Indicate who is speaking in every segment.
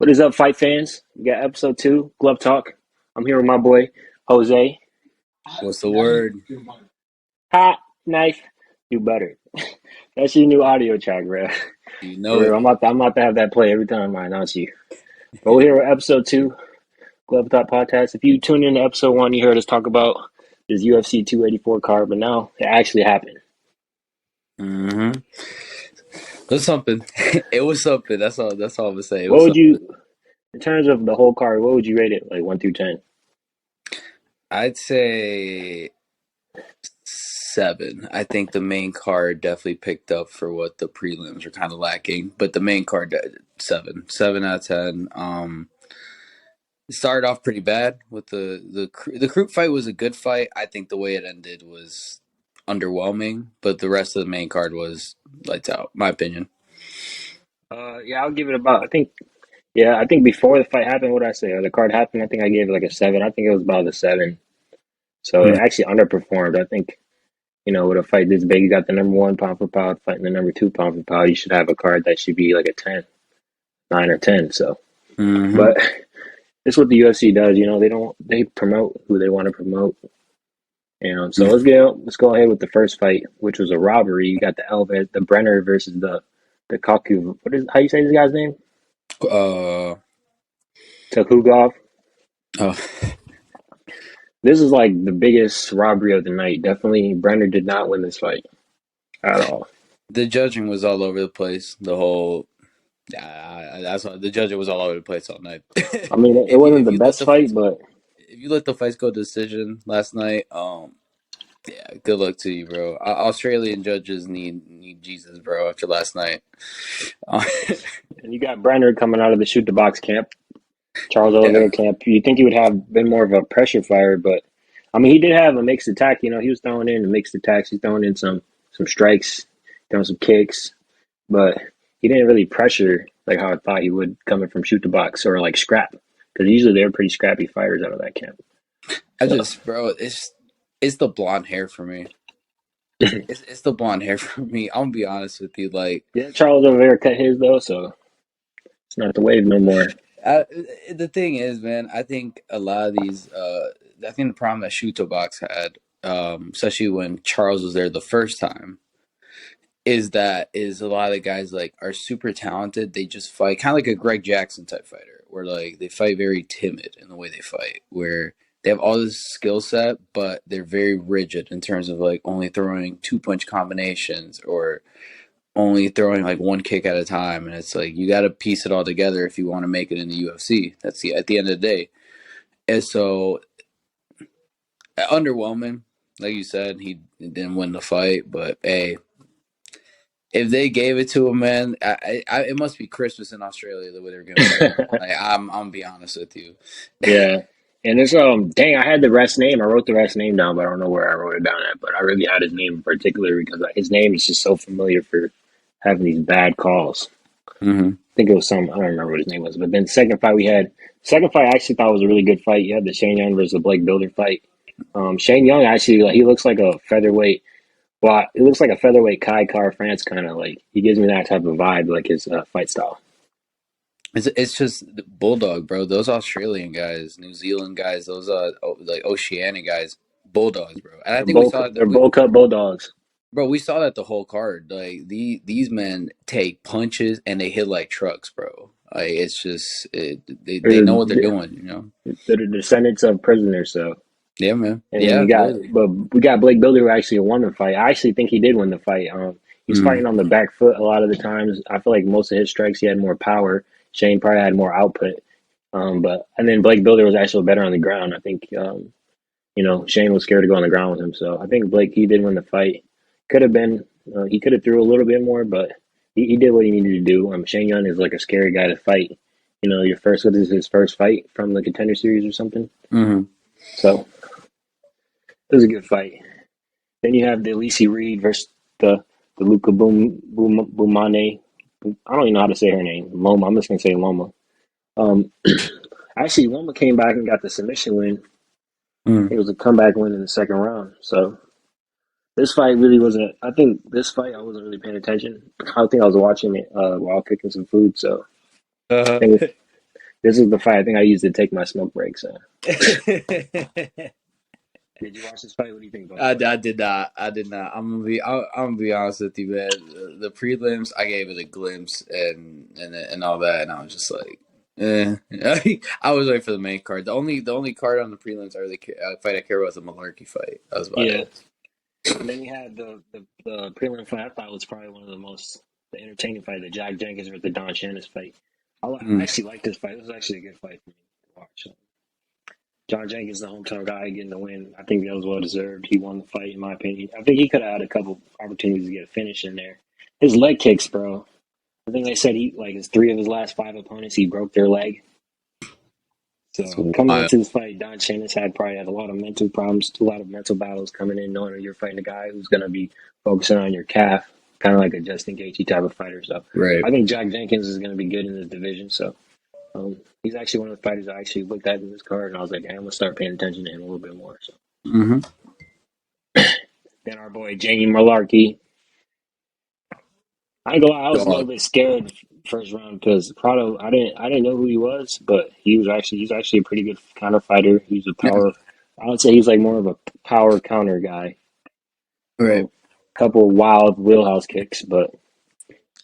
Speaker 1: What is up, fight fans? We got episode 2, Glove Talk. I'm here with my boy, Jose.
Speaker 2: What's the word?
Speaker 1: Hot knife, do better. That's your new audio track, bro.
Speaker 2: You
Speaker 1: For
Speaker 2: know
Speaker 1: real,
Speaker 2: it.
Speaker 1: I'm about to have that play every time I announce you. But we're here with episode 2, Glove Talk Podcast. If you tuned in to episode 1, you heard us talk about this UFC 284 card, but now it actually happened.
Speaker 2: Mm-hmm. It was something. It was something. That's all. That's all I'm gonna say. It
Speaker 1: What
Speaker 2: was
Speaker 1: would
Speaker 2: something.
Speaker 1: you, in terms of the whole card, what would you rate it, like 1 through 10?
Speaker 2: I'd say 7. I think the main card definitely picked up for what the prelims are kind of lacking, but the main card 7, 7 out of 10. It started off pretty bad with the Kroot fight was a good fight. I think the way it ended was underwhelming, but the rest of the main card was lights out. My opinion.
Speaker 1: Yeah, I'll give it about, I think before the fight happened, what did I say? Or the card happened, I think I gave it like a 7. I think it was about a 7. So it actually underperformed. I think, with a fight this big, you got the number 1 pound for pound fighting the number 2 pound for pound. You should have a card that should be like a 10, 9 or 10. So,
Speaker 2: Mm-hmm.
Speaker 1: but it's what the UFC does. They promote who they want to promote. So let's go ahead with the first fight, which was a robbery. You got the Brenner versus the Kaku. How you say this guy's name?
Speaker 2: Uh,
Speaker 1: Takugov.
Speaker 2: oh,
Speaker 1: This is like the biggest robbery of the night. Definitely, Brenner did not win this fight at all.
Speaker 2: the judging was all over the place. The whole, that's what, the judging was all over the place all night.
Speaker 1: I mean, it
Speaker 2: if you
Speaker 1: wasn't
Speaker 2: if
Speaker 1: the
Speaker 2: you let
Speaker 1: best
Speaker 2: the
Speaker 1: fight,
Speaker 2: fights
Speaker 1: but
Speaker 2: if you let the fights go to decision last night, yeah, good luck to you, bro. Australian judges need Jesus, bro. After last night, uh,
Speaker 1: and you got Brenner coming out of the shoot the box camp, Charles
Speaker 2: yeah,
Speaker 1: Oliveira camp. You think he would have been more of a pressure fighter, but I mean, he did have a mixed attack. He was throwing in mixed attacks. He's throwing in some strikes, throwing some kicks, but he didn't really pressure like how I thought he would coming from shoot the box or like scrap because usually they're pretty scrappy fighters out of that camp. So
Speaker 2: bro, it's the blonde hair for me. It's the blonde hair for me. I'm gonna be honest with you, like.
Speaker 1: yeah, Charles Oliveira cut his though, so it's not the wave no more.
Speaker 2: Uh, the thing is, man, I think a lot of these, I think the problem that Shuto Box had, especially when Charles was there the first time, is a lot of the guys like are super talented. They just fight kind of like a Greg Jackson type fighter, where like they fight very timid in the way they fight, where they have all this skill set, but they're very rigid in terms of like only throwing 2 punch combinations or only throwing like one kick at a time, and it's like you got to piece it all together if you want to make it in the UFC. That's at the end of the day. And so underwhelming, like you said, he didn't win the fight, but hey, if they gave it to him, man, it must be Christmas in Australia the way they're giving it. Like, I'm gonna be honest with you.
Speaker 1: Yeah. And it's dang, I had the rest name. I wrote the rest name down, but I don't know where I wrote it down at. But I really had his name in particular because his name is just so familiar for having these bad calls.
Speaker 2: Mm-hmm.
Speaker 1: I think it was I don't remember what his name was. But then second fight I actually thought was a really good fight. You had the Shane Young versus the Blake Builder fight. Shane Young actually, he looks like a featherweight. Well, he looks like a featherweight Kai Car France kind of like. He gives me that type of vibe, like his fight style.
Speaker 2: It's just bulldog, bro. Those Australian guys, New Zealand guys, those like Oceanic guys, bulldogs, bro. And I think we saw
Speaker 1: They're
Speaker 2: that
Speaker 1: Bull Cup Bulldogs.
Speaker 2: bro, we saw that the whole card. Like these men take punches and they hit like trucks, bro. Like it's just they
Speaker 1: They're
Speaker 2: know what they're
Speaker 1: the,
Speaker 2: doing, you know.
Speaker 1: they're the descendants of prisoners, so.
Speaker 2: Yeah, man.
Speaker 1: And then
Speaker 2: Yeah, literally.
Speaker 1: we got Blake Builder who actually won the fight. I actually think he did win the fight. He's
Speaker 2: Mm.
Speaker 1: fighting on the back foot a lot of the times. I feel like most of his strikes he had more power. Shane probably had more output. And then Blake Builder was actually better on the ground. I think Shane was scared to go on the ground with him. So I think Blake he did win the fight. Could have been he could have threw a little bit more, but he did what he needed to do. Shane Young is like a scary guy to fight. What is his first fight from the Contender Series or something?
Speaker 2: Mm-hmm.
Speaker 1: So it was a good fight. Then you have the Elise Reed versus the Luca Bumane. I don't even know how to say her name. Loma. I'm just gonna say Loma. Um, Actually, Loma came back and got the submission win.
Speaker 2: Mm.
Speaker 1: It was a comeback win in the second round. So this fight really wasn't. I think this fight I wasn't really paying attention. I think I was watching it while cooking some food. So I
Speaker 2: Uh,
Speaker 1: think This is the fight I think I used to take my smoke breaks.
Speaker 2: I,
Speaker 1: Did you watch this fight? What do you think about the fight?
Speaker 2: I did not. I did not. I'm gonna be honest with you, man. The prelims, I gave it a glimpse and all that, and I was just like, eh. I was waiting for the main card. The only card on the prelims I really fight I care about was the Malarkey fight. That was about
Speaker 1: Yeah.
Speaker 2: it.
Speaker 1: And then you had the prelim fight. I thought was probably one of the most the entertaining fight, the Jack Jenkins versus the Don Shannon fight. I
Speaker 2: Mm.
Speaker 1: actually liked this fight. This was actually a good fight for me to watch. John Jenkins, the hometown guy, getting the win. I think that was well deserved. He won the fight, in my opinion. I think he could have had a couple opportunities to get a finish in there. His leg kicks, bro. I think they said he like his three of his last five opponents, he broke their leg.
Speaker 2: It's
Speaker 1: So coming
Speaker 2: wild.
Speaker 1: into this fight, Don Shannon probably had a lot of mental problems, a lot of mental battles coming in, knowing that you're fighting a guy who's going to be focusing on your calf, kind of like a Justin Gaethje type of fighter. So
Speaker 2: Right.
Speaker 1: I think Jack Jenkins is going to be good in this division. So he's actually one of the fighters I actually looked at in this card, and I was like, hey, I'm going to start paying attention to him a little bit more. So
Speaker 2: Mm-hmm.
Speaker 1: then our boy Jamie Malarkey. I ain't gonna lie, I was a little
Speaker 2: Dog.
Speaker 1: bit scared first round because Prado, I didn't know who he was, but he's actually a pretty good counter fighter. He's a
Speaker 2: Yeah.
Speaker 1: power. I would say he's like more of a power counter guy.
Speaker 2: Right.
Speaker 1: Couple of wild wheelhouse kicks, but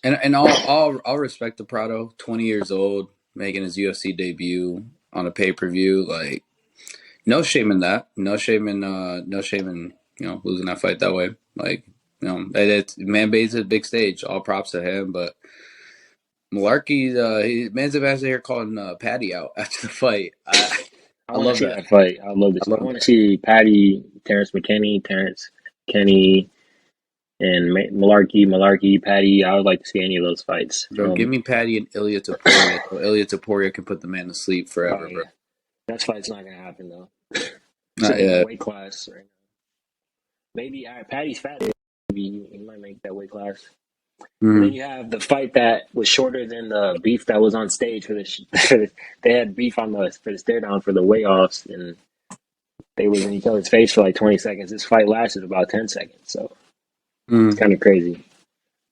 Speaker 2: And I'll respect the Prado. 20 years old, making his UFC debut on a pay-per-view. Like, no shame in that. No shame in losing that fight that way. Like, it's man Bates a big stage. All props to him. But Malarkey, man's a bastard here calling Patty out after the fight.
Speaker 1: I
Speaker 2: I
Speaker 1: want to
Speaker 2: love
Speaker 1: see
Speaker 2: that.
Speaker 1: that fight. I love
Speaker 2: I
Speaker 1: this. I
Speaker 2: love
Speaker 1: want to
Speaker 2: that.
Speaker 1: see Patty, Terrence Kenny, and Malarkey, Patty. I would like to see any of those fights.
Speaker 2: Bro, give me Patty and Ilya Taporia, so Ilya Taporia can put the man to sleep
Speaker 1: Oh
Speaker 2: forever, bro.
Speaker 1: yeah, that fight's not gonna happen though. He's
Speaker 2: Not
Speaker 1: in that
Speaker 2: yet.
Speaker 1: weight class right now. Maybe Patty's fat. Maybe he might make that weight class. And then
Speaker 2: Mm.
Speaker 1: you have the fight that was shorter than the beef that was on stage for this. They had beef on the for the stare down for the weigh offs, and they was in each other's face for like 20 seconds. This fight lasted about 10 seconds, so it's
Speaker 2: Mm.
Speaker 1: kind of crazy.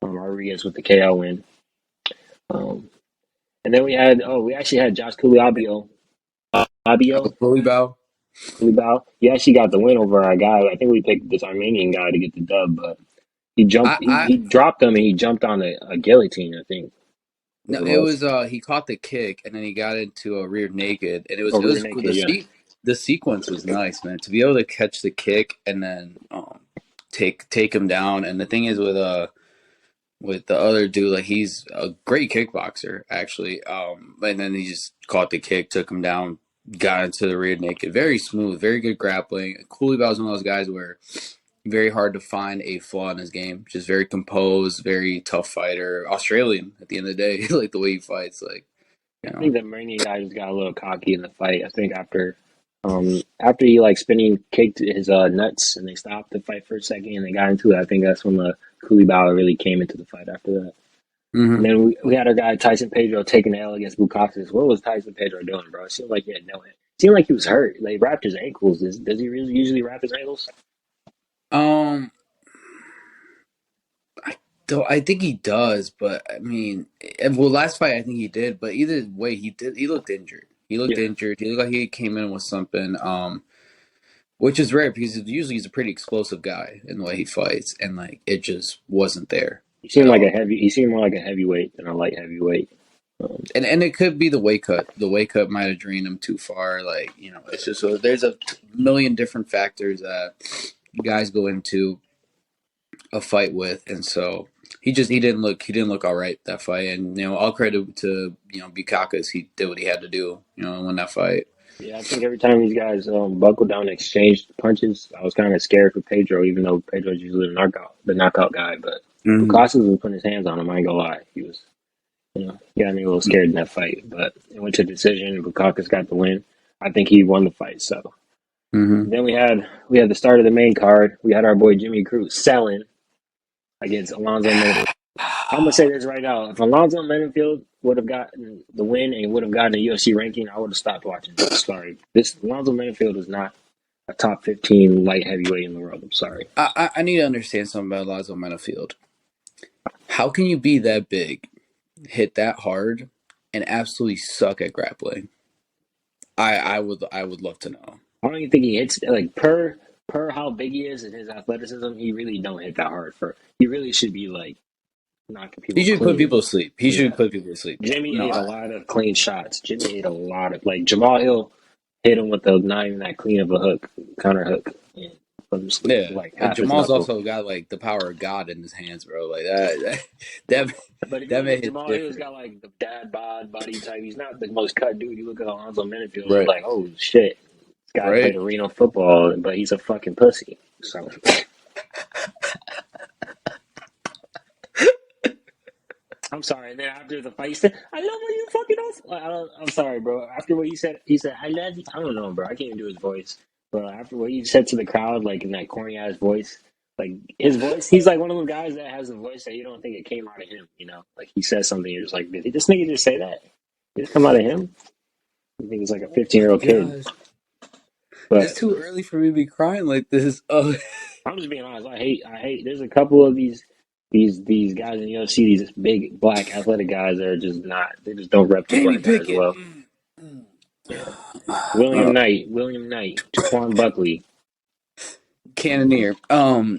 Speaker 1: Rodriguez with the KO win. Um, and then we actually had Josh Culibao.
Speaker 2: Oh,
Speaker 1: Fabio
Speaker 2: Bully Bow.
Speaker 1: Culibao. He actually got the win over our guy. I think we picked this Armenian guy to get the dub, but he jumped.
Speaker 2: I
Speaker 1: He dropped him and he jumped on a guillotine. I think is
Speaker 2: No,
Speaker 1: what it
Speaker 2: it
Speaker 1: was.
Speaker 2: was he caught the kick and then he got into a rear naked and it was
Speaker 1: Oh,
Speaker 2: it
Speaker 1: rear
Speaker 2: was cool.
Speaker 1: naked. Yeah.
Speaker 2: The sequence was nice, man. To be able to catch the kick and then take him down. And the thing is with the other dude, like he's a great kickboxer actually. And then he just caught the kick, took him down, got into the rear naked. Very smooth, very good grappling. Cooley was one of those guys where very hard to find a flaw in his game. Just very composed, very tough fighter. Australian at the end of the day, like the way he fights, like you
Speaker 1: I
Speaker 2: know.
Speaker 1: think the Marinian guy just got a little cocky in the fight. I think after he like spinning kicked his nuts and they stopped the fight for a second and they got into it. I think that's when the Culibao really came into the fight after that. And
Speaker 2: Mm-hmm.
Speaker 1: then we had our guy Tyson Pedro taking the L against Bukakis. What was Tyson Pedro doing, bro? It seemed like he had no. It seemed like he was hurt. Like, he wrapped his ankles. Does he really usually wrap his ankles?
Speaker 2: Um, though I think he does, but I mean, last fight I think he did, but either way, he did. He looked injured. He looked
Speaker 1: Yeah,
Speaker 2: injured. He looked like he came in with something. Which is rare because usually he's a pretty explosive guy in the way he fights, and like it just wasn't there
Speaker 1: he
Speaker 2: at
Speaker 1: seemed like
Speaker 2: all.
Speaker 1: a heavy. He seemed more like a heavyweight than a light heavyweight.
Speaker 2: And it could be the weight cut. The weight cut might have drained him too far. Like it's just so there's a million different factors that guys go into a fight with, and so he didn't look all right that fight. And all credit to Bukakis. He did what he had to do. And win that fight.
Speaker 1: Yeah, I think every time these guys buckled down and exchanged punches, I was kind of scared for Pedro, even though Pedro's usually the knockout guy. But
Speaker 2: Mm-hmm.
Speaker 1: Bukakis was putting his hands on him. I ain't gonna lie, he got me a little scared in that fight. But it went to decision. Bukakis got the win. I think he won the fight. So
Speaker 2: Mm-hmm.
Speaker 1: then we had the start of the main card. We had our boy Jimmy Cruz selling against Alonzo Menifee. I'm gonna say this right now: if Alonzo Menifield would have gotten the win and would have gotten a UFC ranking, I would have stopped watching. I'm sorry, this Alonzo Menifield is not a top 15 light heavyweight in the world. I'm sorry.
Speaker 2: I need to understand something about Lazo Field. How can you be that big, hit that hard, and absolutely suck at grappling? I would love to know.
Speaker 1: I don't even think he hits like per how big he is and his athleticism. He really don't hit that hard. For he really should be like knocking
Speaker 2: He
Speaker 1: people
Speaker 2: should put
Speaker 1: clean.
Speaker 2: people to sleep. He should
Speaker 1: Yeah,
Speaker 2: put people to sleep. Yeah.
Speaker 1: Jimmy
Speaker 2: No.
Speaker 1: ate a lot of clean shots. Jimmy ate a lot of like Jamal Hill hit him with the not even that clean of a hook, counter hook, and put him to sleep
Speaker 2: Yeah.
Speaker 1: like half his
Speaker 2: Jamal's
Speaker 1: knuckle.
Speaker 2: also got like the power of God in his hands, bro. Like that
Speaker 1: But if you
Speaker 2: that
Speaker 1: look at
Speaker 2: made it
Speaker 1: Jamal Hill, he's
Speaker 2: different.
Speaker 1: got like the dad bod body type. He's not the most cut dude. You look at Alonzo Menifield, it's
Speaker 2: Right.
Speaker 1: like, oh shit, this guy played
Speaker 2: Right.
Speaker 1: arena football, but he's a fucking pussy. So I'm sorry. And then after the fight, he said, "I love when you fucking off." I'm sorry, bro. After what he said, "I love you." I don't know, bro. I can't even do his voice. But after what he said to the crowd, like in that corny ass voice, like his voice, he's like one of those guys that has a voice that you don't think it came out of him. You know, like he says something, you're just like, did this nigga just say that? Did it come out of him? You think he's like a 15-year-old kid.
Speaker 2: Gosh. It's
Speaker 1: But
Speaker 2: too early for me to be crying like this. Oh.
Speaker 1: I'm just being honest. I hate. There's a couple of these guys in the UFC, these big black athletic guys that are just not. They just don't rep the
Speaker 2: Jamie
Speaker 1: black guy as
Speaker 2: Pickett.
Speaker 1: well. Yeah. William Knight, Taquan Buckley.
Speaker 2: Cannoneer.
Speaker 1: Yeah.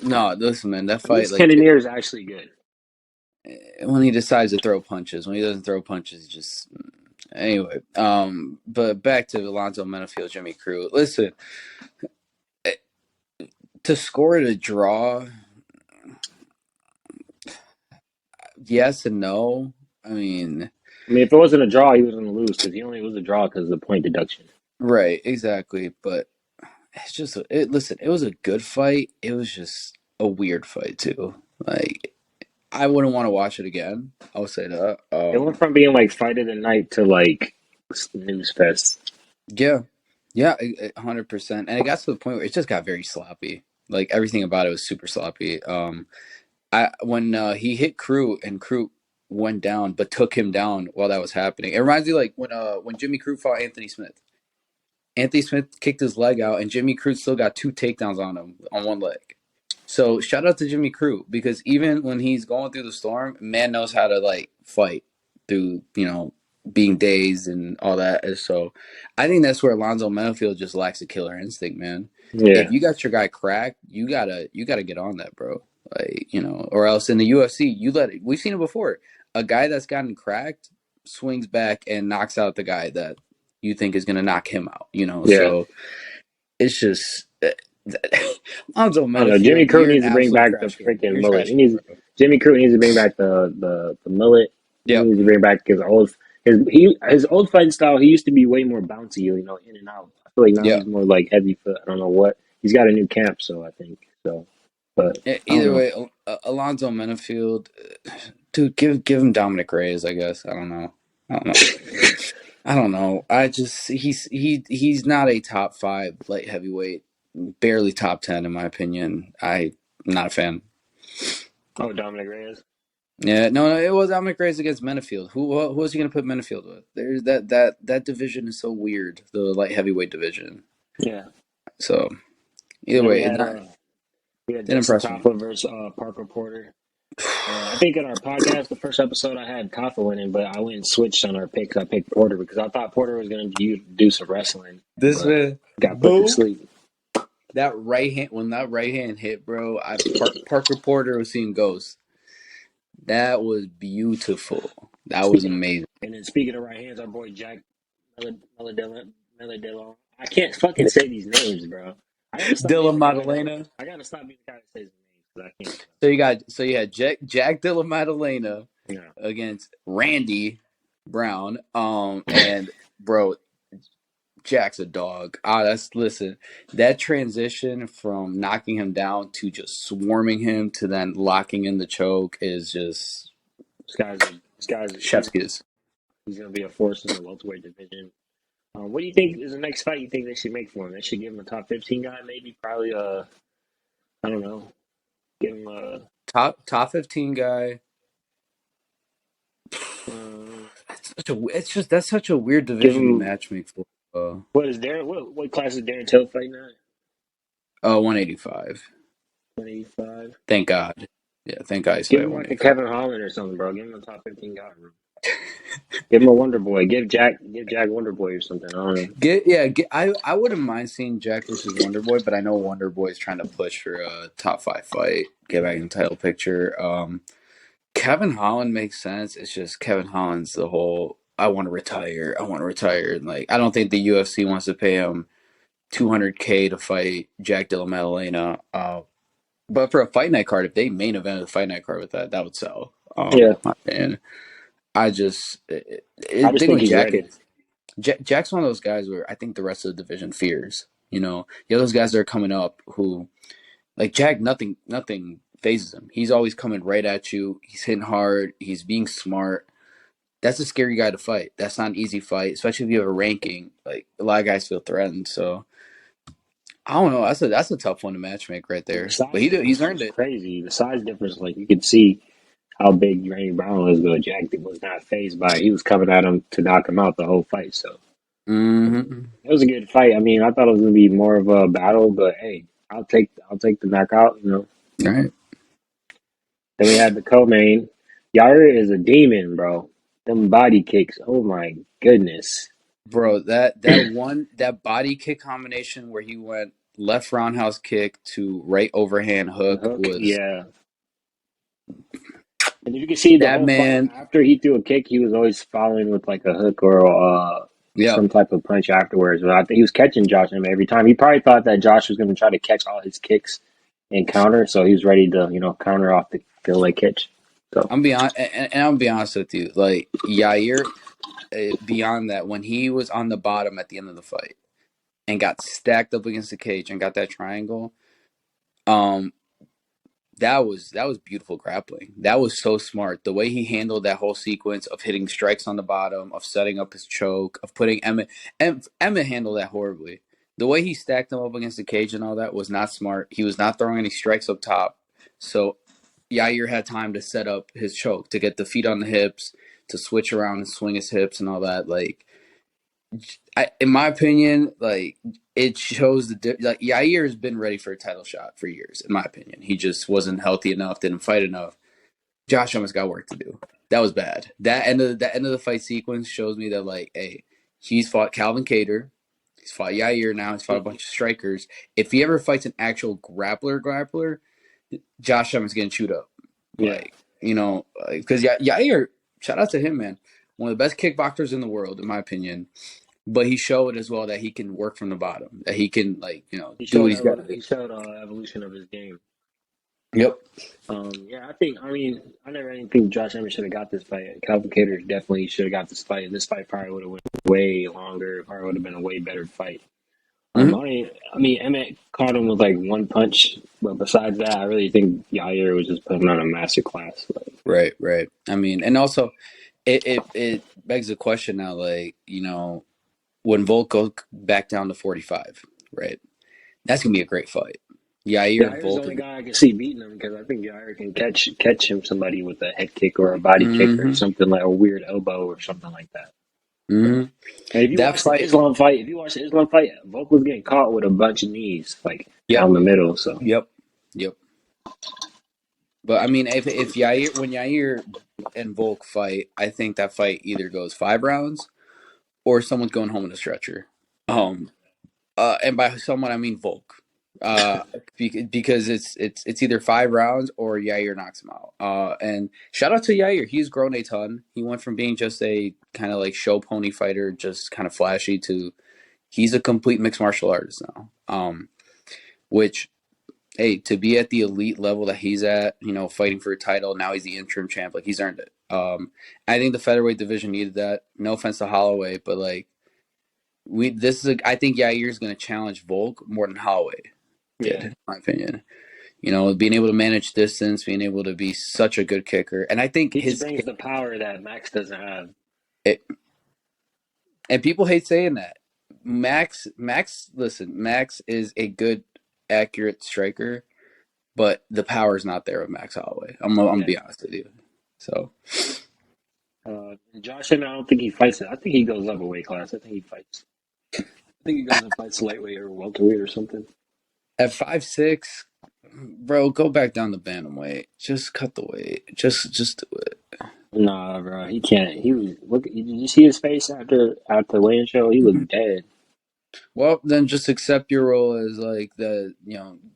Speaker 2: No, listen, man, that
Speaker 1: At
Speaker 2: fight,
Speaker 1: least
Speaker 2: like,
Speaker 1: Cannonier is actually good.
Speaker 2: when he decides to throw punches, when he doesn't throw punches, just anyway. But back to Alonzo Menifield, Jimmy Crute. Listen, to score it a draw, yes and no.
Speaker 1: I mean, if it wasn't a draw, he was going to lose because he only was a draw because of the point deduction.
Speaker 2: Right, exactly. But it's just, listen, it was a good fight. It was just a weird fight too. Like, I wouldn't want to watch it again. I'll say that.
Speaker 1: It went from being like fight of the night to like news fest.
Speaker 2: Yeah, yeah, 100%. And it got to the point where it just got very sloppy. Like everything about it was super sloppy. I when he hit Crute and Crute went down, but took him down while that was happening. It reminds me like when Jimmy Crute fought Anthony Smith. Anthony Smith kicked his leg out, and Jimmy Crute still got 2 takedowns on him on one leg. So shout out to Jimmy Crute because even when he's going through the storm, man knows how to like fight through being dazed and all that. And so I think that's where Alonzo Menifield just lacks a killer instinct, man.
Speaker 1: Yeah,
Speaker 2: If you got your guy cracked, you gotta get on that, bro. Like or else in the UFC, you let it. We've seen it before. A guy that's gotten cracked swings back and knocks out the guy that you think is gonna knock him out.
Speaker 1: yeah.
Speaker 2: So it's just Alonzo
Speaker 1: I don't know. Jimmy
Speaker 2: Menifield,
Speaker 1: Crute
Speaker 2: you're an
Speaker 1: needs to bring
Speaker 2: absolute
Speaker 1: back the
Speaker 2: trash can.
Speaker 1: freaking
Speaker 2: You're a
Speaker 1: mullet.
Speaker 2: trash can, bro.
Speaker 1: Jimmy Crute needs to bring back the mullet. He
Speaker 2: Yep.
Speaker 1: needs to bring back his old fighting style. He used to be way more bouncy, in and out. I feel like now
Speaker 2: Yep.
Speaker 1: he's more like heavy foot. I don't know what. He's got a new camp, so I think so. But I don't
Speaker 2: Either
Speaker 1: know.
Speaker 2: way, Alonzo Menifield, dude, give him Dominic Reyes, I guess. I don't know. I don't know. I don't know. I just he's not a top 5 light heavyweight, barely top 10 in my opinion. I'm not a fan.
Speaker 1: Oh, Dominic Reyes.
Speaker 2: Yeah, no, it was Dominic Reyes against Menifield. Who was he gonna put Menifield with? There's that division is so weird, the light heavyweight division.
Speaker 1: Yeah.
Speaker 2: So
Speaker 1: And
Speaker 2: either
Speaker 1: then
Speaker 2: way, it not
Speaker 1: we had
Speaker 2: didn't
Speaker 1: Justin
Speaker 2: impress me.
Speaker 1: Tafa versus Parker Porter. I think in our podcast, the first episode, I had Tafa winning, but I went and switched on our picks. I picked Porter because I thought Porter was going to do some wrestling,
Speaker 2: This
Speaker 1: but
Speaker 2: man,
Speaker 1: got put to
Speaker 2: boom.
Speaker 1: sleep.
Speaker 2: That right hand, when that right hand hit, bro, Parker Porter was seeing ghosts. That was beautiful. That was amazing.
Speaker 1: And then speaking of right hands, our boy Jack Melodellon. I can't fucking say these names, bro. I gotta stop being
Speaker 2: Dilla
Speaker 1: the guy that
Speaker 2: Maddalena.
Speaker 1: I gotta stop being the guy that says the names because I can't.
Speaker 2: So you had Jack Dilla Maddalena
Speaker 1: Yeah.
Speaker 2: against Randy Brown. And bro, Jack's a dog. Listen, that transition from knocking him down to just swarming him to then locking in the choke is just
Speaker 1: This guy's
Speaker 2: chef's kiss.
Speaker 1: he's gonna be a force in the welterweight division. What do you think is the next fight you think they should make for him? They should give him a top 15 guy, maybe, probably. I don't know. Give him a
Speaker 2: Top 15 guy.
Speaker 1: uh,
Speaker 2: That's such a weird
Speaker 1: give
Speaker 2: division to
Speaker 1: him
Speaker 2: matchmake for.
Speaker 1: what is Darren? What class is Darren Till fighting at?
Speaker 2: 185.
Speaker 1: 185.
Speaker 2: Thank God. Yeah, thank God he's
Speaker 1: Give
Speaker 2: fighting
Speaker 1: him like a
Speaker 2: 185.
Speaker 1: Kevin Holland or something, bro. Give him a top 15 guy, bro. Give him a Wonder Boy. Give Jack Wonder Boy or something. I don't know.
Speaker 2: I wouldn't mind seeing Jack versus Wonder Boy, but I know Wonder Boy is trying to push for a top five fight, get back in the title picture. Kevin Holland makes sense. It's just Kevin Holland's the whole I want to retire. I want to retire. And like I don't think the UFC wants to pay him 200K to fight Jack Della Maddalena. But for a fight night card, if they main evented the fight night card with that, that would sell.
Speaker 1: Yeah,
Speaker 2: And I just
Speaker 1: I just
Speaker 2: thing
Speaker 1: think
Speaker 2: with
Speaker 1: he's
Speaker 2: Jack
Speaker 1: ready.
Speaker 2: is Jack's one of those guys where I think the rest of the division fears. You have those guys that are coming up who like Jack. Nothing phases him. He's always coming right at you. He's hitting hard. He's being smart. That's a scary guy to fight. That's not an easy fight, especially if you have a ranking. Like a lot of guys feel threatened. So I don't know. That's a tough one to match make right
Speaker 1: The
Speaker 2: there. But
Speaker 1: size
Speaker 2: he's
Speaker 1: difference
Speaker 2: earned
Speaker 1: was
Speaker 2: it.
Speaker 1: crazy. The size difference, like you could see how big Randy Brown was, but Jack was not phased by it. He was coming at him to knock him out the whole fight. So
Speaker 2: Mm-hmm.
Speaker 1: it was a good fight. I mean, I thought it was gonna be more of a battle, but hey, I'll take the knockout.
Speaker 2: All right.
Speaker 1: Then we had the co-main. Yair is a demon, bro. Them body kicks. Oh my goodness.
Speaker 2: Bro, that body kick combination where he went left roundhouse kick to right overhand
Speaker 1: The
Speaker 2: hook
Speaker 1: hook,
Speaker 2: was
Speaker 1: yeah. And you can see the
Speaker 2: that
Speaker 1: whole fight
Speaker 2: man.
Speaker 1: after he threw a kick, he was always following with like a hook or
Speaker 2: Yep.
Speaker 1: some type of punch afterwards. But I think he was catching Josh every time. He probably thought that Josh was going to try to catch all his kicks and counter, so he was ready to counter off the leg catch. So
Speaker 2: I'm be honest with you. Like Yair, beyond that, when he was on the bottom at the end of the fight and got stacked up against the cage and got that triangle, um, that was beautiful grappling. That was so smart. The way he handled that whole sequence of hitting strikes on the bottom, of setting up his choke, of putting Emmett handled that horribly. The way he stacked him up against the cage and all that was not smart. He was not throwing any strikes up top. So Yair had time to set up his choke, to get the feet on the hips, to switch around and swing his hips and all that. Like in my opinion, like it shows like Yair has been ready for a title shot for years. In my opinion, he just wasn't healthy enough, didn't fight enough. Josh almost got work to do. That was bad. That end of the fight sequence shows me that like, hey, he's fought Calvin Cater, he's fought Yair now, he's fought a bunch of strikers. If he ever fights an actual grappler, Josh Emmett getting chewed up.
Speaker 1: yeah,
Speaker 2: Like because Yair, shout out to him, man. One of the best kickboxers in the world, in my opinion. But he showed as well that he can work from the bottom, that he can
Speaker 1: he
Speaker 2: do what
Speaker 1: showed
Speaker 2: he's got to do.
Speaker 1: he showed evolution of his game.
Speaker 2: Yep.
Speaker 1: Yeah, I never didn't think Josh Emmett should have got this fight. Calvin Cater definitely should have got this fight. And this fight probably would have went way longer. Probably would have been a way better fight.
Speaker 2: Mm-hmm.
Speaker 1: Emmett caught him with like one punch, but besides that, I really think Yair was just putting on a master class. Like,
Speaker 2: Right, right. I mean, and also it begs the question now, like when Volk goes back down to 45, right? That's gonna be a great fight. Yair
Speaker 1: Yair's the
Speaker 2: Volk.
Speaker 1: only guy I can see beating him because I think Yair can catch him somebody with a head kick or a body kick or
Speaker 2: Mm-hmm.
Speaker 1: something like a weird elbow or something like that.
Speaker 2: Mm-hmm.
Speaker 1: And
Speaker 2: That fight.
Speaker 1: If you watch the Islam fight, Volk was getting caught with a bunch of knees, like
Speaker 2: Yep.
Speaker 1: down the middle. So
Speaker 2: Yep. Yep. But I mean, if Yair when Yair and Volk fight, I think that fight either goes 5 rounds or someone's going home in a stretcher. Um, and by someone I mean Volk. Uh, because it's either 5 rounds or Yair knocks him out. And shout out to Yair, he's grown a ton. He went from being just a kind of like show pony fighter, just kind of flashy, to he's a complete mixed martial artist now. Which hey, to be at the elite level that he's at, fighting for a title, now he's the interim champ. Like he's earned it. I think the featherweight division needed that. No offense to Holloway, but like I think Yair's going to challenge Volk more than Holloway did,
Speaker 1: yeah,
Speaker 2: in my opinion. Being able to manage distance, being able to be such a good kicker, and I think
Speaker 1: he just
Speaker 2: his
Speaker 1: brings the power that Max doesn't have.
Speaker 2: it, and people hate saying that. Listen, Max is a good, accurate striker, but the power is not there with Max Holloway. I'm gonna
Speaker 1: Yeah.
Speaker 2: be honest with you. So
Speaker 1: Josh Emmett, I don't think he fights it. I think he goes up a weight class. I think he fights. I think he goes and fights lightweight or welterweight or something.
Speaker 2: at 5'6", bro, go back down to bantamweight. Just cut the weight. Just do it.
Speaker 1: Nah, bro, he can't. He was look. Did you see his face after the weigh-in show? He looked dead.
Speaker 2: Well, then just accept your role as like the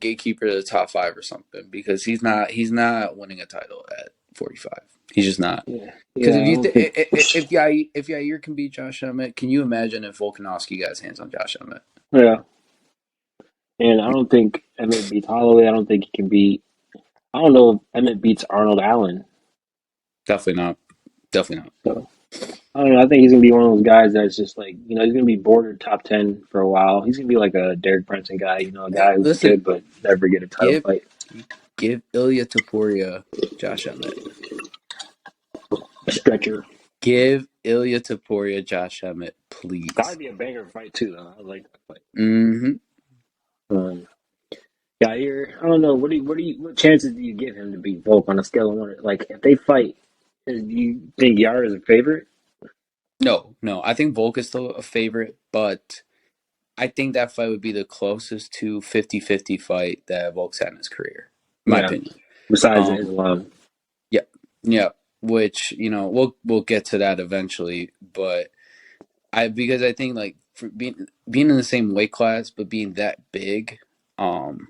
Speaker 2: gatekeeper of the top five or something because he's not winning a title at 45. He's just not.
Speaker 1: Yeah,
Speaker 2: Because
Speaker 1: yeah.
Speaker 2: if
Speaker 1: I
Speaker 2: you
Speaker 1: don't think.
Speaker 2: if Yair can beat Josh Emmett, can you imagine if Volkanovski got his hands on Josh Emmett?
Speaker 1: Yeah, and I don't think Emmett beats Holloway. I don't think he can beat. I don't know if Emmett beats Arnold Allen.
Speaker 2: Definitely not. Definitely not.
Speaker 1: So I don't know. I think he's gonna be one of those guys that's just like he's gonna be bordered top 10 for a while. He's gonna be like a Derek Brunson guy. A
Speaker 2: Hey,
Speaker 1: guy who's
Speaker 2: listen,
Speaker 1: good but never get a title
Speaker 2: give
Speaker 1: fight.
Speaker 2: give Ilya Taporia Josh Emmett.
Speaker 1: Stretcher.
Speaker 2: Give Ilya Taporia Josh Emmett,
Speaker 1: That'd
Speaker 2: please.
Speaker 1: be a banger fight too, though. I like that fight.
Speaker 2: Mm-hmm.
Speaker 1: Um, I don't know. What chances do you give him to beat Volk on a scale of one? Like, if they fight, do you think Yair is a favorite?
Speaker 2: No, no. I think Volk is still a favorite, but I think that fight would be the closest to 50-50 fight that Volk's had in his career, in my
Speaker 1: Yeah.
Speaker 2: opinion.
Speaker 1: Besides
Speaker 2: Um,
Speaker 1: Islam,
Speaker 2: yeah, yeah. Which we'll get to that eventually, but because I think like for being in the same weight class but being that big, um,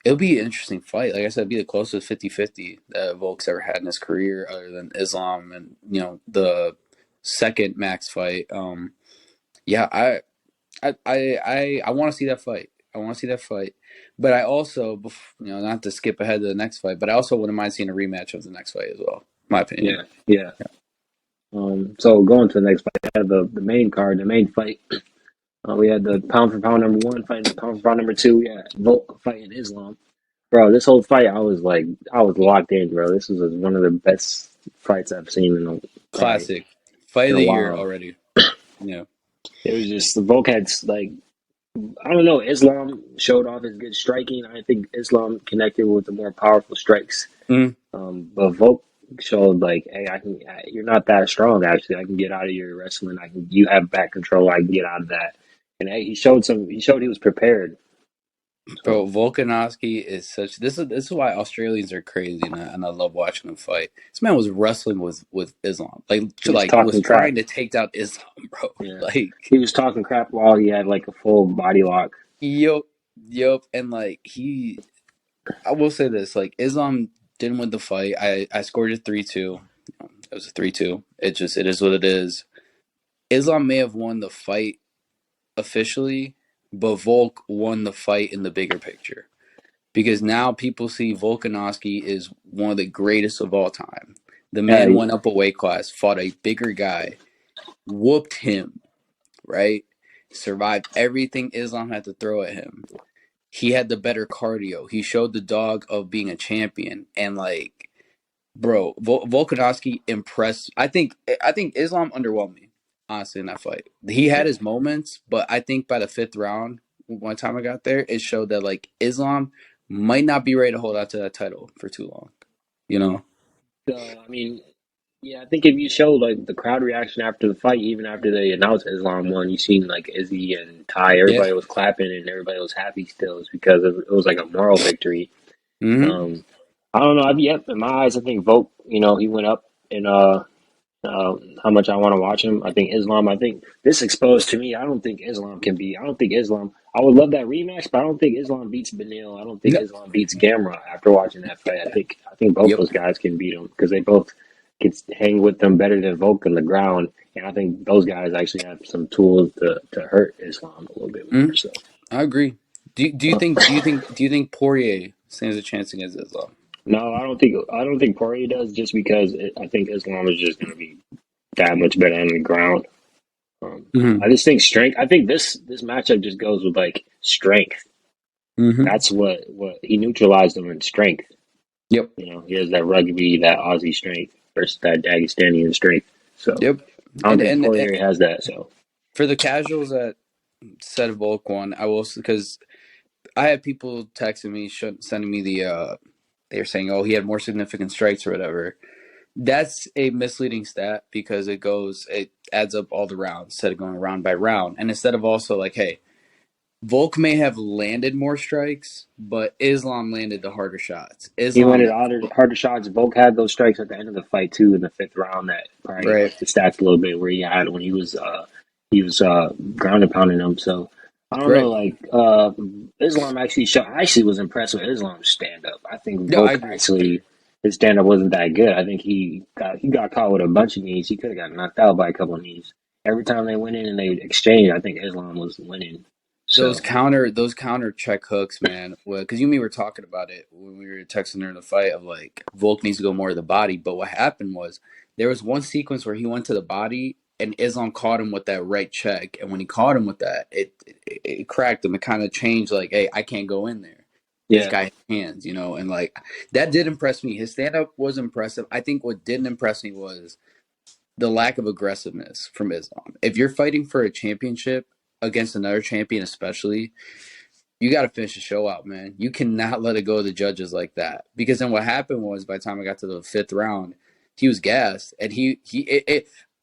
Speaker 2: it'll be an interesting fight. Like I said, it'd be the closest 50-50 that Volk's ever had in his career, other than Islam and the second Max fight. Yeah, I want to see that fight. I want to see that fight. But I also, not to skip ahead to the next fight, but I also wouldn't mind seeing a rematch of the next fight as well. My opinion.
Speaker 1: yeah, yeah. So going to the next fight, we had the main card, the main fight. We had the pound for pound number one fighting the pound for pound number two. We had Volk fighting Islam. Bro, this whole fight, I was locked in, bro. This was one of the best fights I've seen probably
Speaker 2: Classic fight
Speaker 1: in
Speaker 2: of
Speaker 1: a
Speaker 2: the year
Speaker 1: while.
Speaker 2: already. Yeah.
Speaker 1: It was just the Volk had like I don't know. Islam showed off his good striking. I think Islam connected with the more powerful strikes.
Speaker 2: Mm.
Speaker 1: But Volk showed like, hey, you're not that strong. Actually, I can get out of your wrestling. You have back control. I can get out of that. And hey, He showed he was prepared.
Speaker 2: Bro,
Speaker 1: So
Speaker 2: Volkanovski is such. This is why Australians are crazy, and I love watching them fight. This man was wrestling with Islam,
Speaker 1: he was
Speaker 2: was
Speaker 1: talking crap.
Speaker 2: trying to take down Islam, bro.
Speaker 1: Yeah,
Speaker 2: Like,
Speaker 1: he was talking crap while he had like a full body lock.
Speaker 2: yup, yup, and I will say this: like, Islam didn't win the fight. I scored it 3-2. It was a 3-2. It is what it is. Islam may have won the fight officially, but Volk won the fight in the bigger picture. Because now people see Volkanovski is one of the greatest of all time. The
Speaker 1: Yeah,
Speaker 2: man went up a weight class, fought a bigger guy, whooped him, right? Survived everything Islam had to throw at him. He had the better cardio. He showed the dog of being a champion, and bro, Volkanovski impressed. I think Islam underwhelmed me, honestly, in that fight. He had his moments, but I think by the fifth round, one time I got there, it showed that Islam might not be ready to hold out to that title for too long. You know?
Speaker 1: I mean, yeah, I think if you show like the crowd reaction after the fight, even after they announced Islam won, you seen like Izzy and Ty,
Speaker 2: Yeah.
Speaker 1: everybody was clapping and everybody was happy still. It's because it was like a moral victory.
Speaker 2: Mm-hmm.
Speaker 1: Um, I don't know. Yep, in my eyes, I think Volk, he went up in how much I want to watch him. I think Islam. I think this exposed to me. I don't think Islam can be. I don't think Islam. I would love that rematch, but I don't think Islam beats Benil. I don't think
Speaker 2: Yep.
Speaker 1: Islam beats Gamra after watching that fight. I think both
Speaker 2: Yep.
Speaker 1: those guys can beat him because they both can hang with them better than Volk on the ground. And I think those guys actually have some tools to hurt Islam a little bit more.
Speaker 2: Mm-hmm.
Speaker 1: So
Speaker 2: I agree. Do you think Poirier stands a chance against Islam?
Speaker 1: no, I don't think Poirier does just because I think Islam is just going to be that much better on the ground.
Speaker 2: Mm-hmm.
Speaker 1: I just think strength. I think this matchup just goes with like strength.
Speaker 2: Mm-hmm.
Speaker 1: That's what he neutralized them in strength.
Speaker 2: Yep.
Speaker 1: He has that rugby, that Aussie strength versus that Dagestanian strength. So
Speaker 2: Yep.
Speaker 1: I don't
Speaker 2: And,
Speaker 1: think
Speaker 2: and
Speaker 1: Poirier has that. So
Speaker 2: for the casuals that said Volk won, I will, because I had people texting me, sending me they were saying, oh, he had more significant strikes or whatever. That's a misleading stat because it adds up all the rounds instead of going round by round. And instead of also like, hey, Volk may have landed more strikes, but Islam landed the harder shots.
Speaker 1: He
Speaker 2: Islam,
Speaker 1: landed harder shots. Volk had those strikes at the end of the fight too in the fifth round that probably
Speaker 2: right,
Speaker 1: upped the stats a little bit where he had when he was ground and pounding him. So I don't know,
Speaker 2: right.
Speaker 1: like Islam actually I actually was impressed with Islam's stand up. I think
Speaker 2: No, I
Speaker 1: Volk
Speaker 2: agree.
Speaker 1: actually his stand up wasn't that good. I think he got caught with a bunch of knees. He could have got knocked out by a couple of knees. Every time they went in and they exchanged, I think Islam was winning.
Speaker 2: Those
Speaker 1: So
Speaker 2: counter check hooks, man. Because you and me were talking about it when we were texting during the fight of like Volk needs to go more to the body. But what happened was there was one sequence where he went to the body and Islam caught him with that right check, and when he caught him with that, it cracked him. It kind of changed like, hey, I can't go in there. This
Speaker 1: yeah,
Speaker 2: guy has hands, and like that did impress me. His stand up was impressive. I think what didn't impress me was the lack of aggressiveness from Islam. If you're fighting for a championship against another champion, especially, you got to finish the show out, man. You cannot let it go to the judges like that. Because then what happened was, by the time I got to the fifth round, he was gassed, and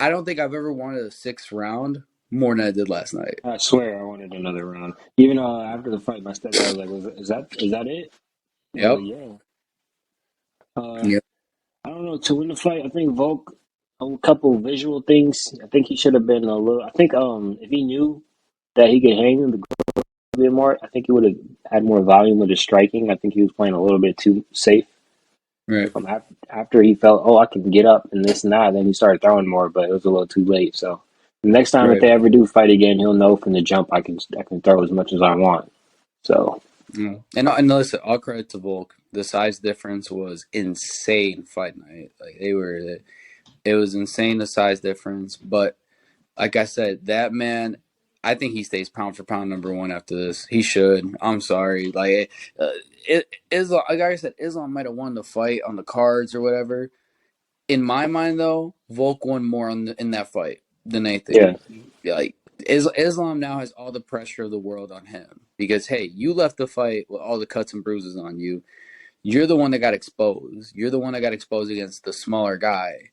Speaker 2: I don't think I've ever wanted a sixth round more than I did last night.
Speaker 1: I swear I wanted another round. Even after the fight, my stepdad was like, is that it?" I was
Speaker 2: Yep.
Speaker 1: like, "Yeah." Uh,
Speaker 2: Yep.
Speaker 1: I don't know. To win the fight, I think Volk a couple visual things. I think he should have been a little. I think if he knew that he could hang the ground a bit more, I think he would have had more volume with his striking. I think he was playing a little bit too safe.
Speaker 2: Right.
Speaker 1: After he felt, oh, I can get up and this and that, then he started throwing more, but it was a little too late. So the next time if
Speaker 2: Right.
Speaker 1: they ever do fight again, he'll know from the jump I can throw as much as I want. So
Speaker 2: Yeah. And listen, all credit to Volk. The size difference was insane fight night. Like it was insane the size difference. But like I said, that man, I think he stays pound for pound number one after this. He should. I'm sorry. Islam, like I said, Islam might have won the fight on the cards or whatever. In my mind, though, Volk won more in that fight than
Speaker 1: yeah,
Speaker 2: anything. Like Islam now has all the pressure of the world on him because hey, you left the fight with all the cuts and bruises on you. You're the one that got exposed. You're the one that got exposed against the smaller guy.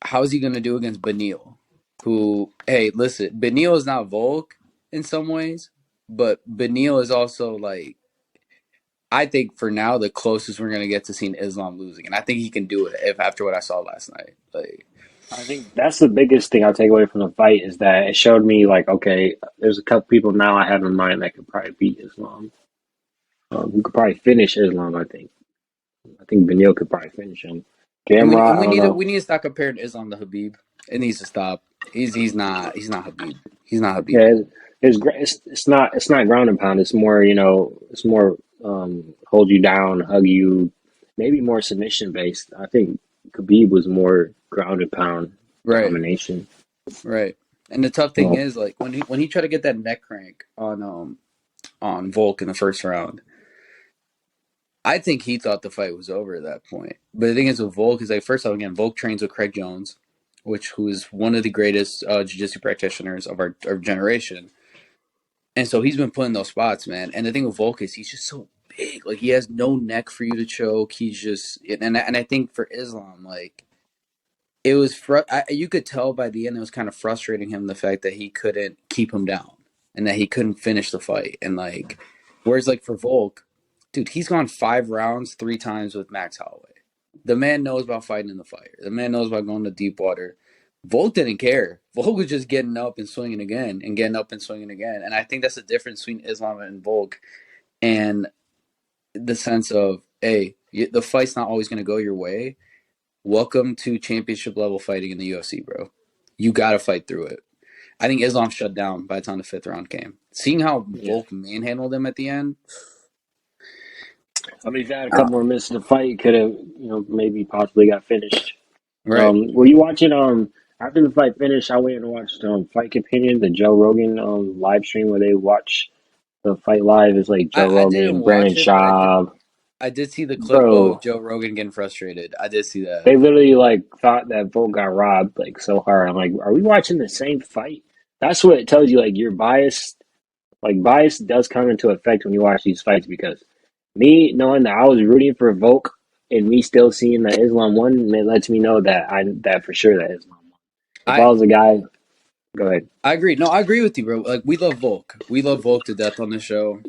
Speaker 2: How's he going to do against Benil? Who, hey, listen, Benil is not Volk in some ways, but Benil is also like, I think for now, the closest we're going to get to seeing Islam losing. And I think he can do it if after what I saw last night. Like,
Speaker 1: I think that's the biggest thing I'll take away from the fight is that it showed me like, okay, there's a couple people now I have in mind that could probably beat Islam. Who could probably finish Islam? I think Benil could probably finish him. Gamrot, I
Speaker 2: we
Speaker 1: don't
Speaker 2: need to
Speaker 1: know.
Speaker 2: we need to stop comparing Islam to Habib. It needs to stop. He's not Habib. He's not Habib.
Speaker 1: Yeah, it's not ground and pound. It's more it's more hold you down, hug you, maybe more submission based. I think Khabib was more ground and pound
Speaker 2: Right,
Speaker 1: domination.
Speaker 2: right. And the tough thing
Speaker 1: Well,
Speaker 2: is like when he tried to get that neck crank on Volk in the first round, I think he thought the fight was over at that point. But the thing is with Volk is like first off again, Volk trains with Craig Jones, who is one of the greatest jiu-jitsu practitioners of our generation. And so he's been putting those spots, man. And the thing with Volk is he's just so big. Like he has no neck for you to choke. He's just and I think for Islam, like it was you could tell by the end it was kind of frustrating him the fact that he couldn't keep him down and that he couldn't finish the fight. And like whereas like for Volk, dude, he's gone 5 rounds 3 times with Max Holloway. The man knows about fighting in the fire. The man knows about going to deep water. Volk didn't care. Volk was just getting up and swinging again and getting up and swinging again. And I think that's the difference between Islam and Volk and the sense of, hey, the fight's not always going to go your way. Welcome to championship level fighting in the UFC, bro. You got to fight through it. I think Islam shut down by the time the fifth round came. Seeing how
Speaker 1: yeah.
Speaker 2: Volk manhandled him at the end,
Speaker 1: I mean, if he had a
Speaker 2: uh,
Speaker 1: couple more minutes in the fight, could have maybe possibly got finished.
Speaker 2: right?
Speaker 1: Were you watching after the fight finished? I went and watched Fight Companion, the Joe Rogan live stream where they watch the fight live. It's like Joe
Speaker 2: I didn't
Speaker 1: Rogan, Brandon
Speaker 2: watch it, but
Speaker 1: Schaub,
Speaker 2: I did see the clip of
Speaker 1: bro.
Speaker 2: Joe Rogan getting frustrated. I did see that.
Speaker 1: They literally like thought that Volk got robbed like so hard. I'm like, are we watching the same fight? That's what it tells you. Like your bias, like bias does come into effect when you watch these fights because me knowing that I was rooting for Volk and me still seeing that Islam won, it lets me know that that for sure that Islam won. If I
Speaker 2: I
Speaker 1: was a guy, Go ahead.
Speaker 2: I agree. No, I agree with you, bro. Like we love Volk. We love Volk to death on the show.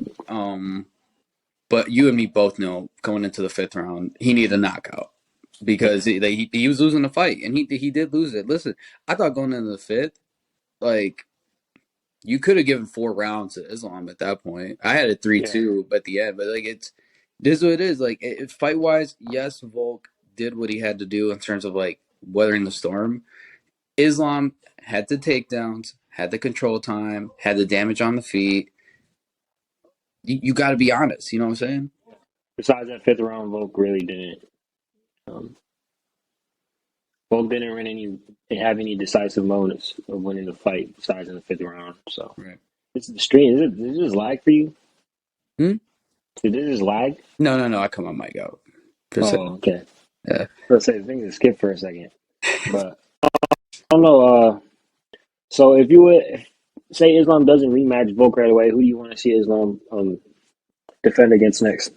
Speaker 2: But you and me both know going into the fifth round, he needed a knockout because he was losing the fight, and he did lose it. Listen, I thought going into the fifth, like you could have given 4 rounds to Islam at that point. I had it three
Speaker 1: Yeah.
Speaker 2: two at the end, but like this is what it is. Like fight wise, yes, Volk did what he had to do in terms of like weathering the storm. Islam had the takedowns, had the control time, had the damage on the feet. You got to be honest. You know what I'm saying?
Speaker 1: Besides that fifth round, Volk really didn't. Um, Volk didn't have any decisive moments of winning the fight besides in the fifth round. So
Speaker 2: Right.
Speaker 1: this is the stream. Is it just lag for you?
Speaker 2: Hmm?
Speaker 1: Did it just lag?
Speaker 2: No. I come on mic out.
Speaker 1: Oh, okay.
Speaker 2: Yeah.
Speaker 1: Let's say things to skip for a second, but I don't know. So if you would say Islam doesn't rematch Volk right away, who do you want to see Islam defend against next?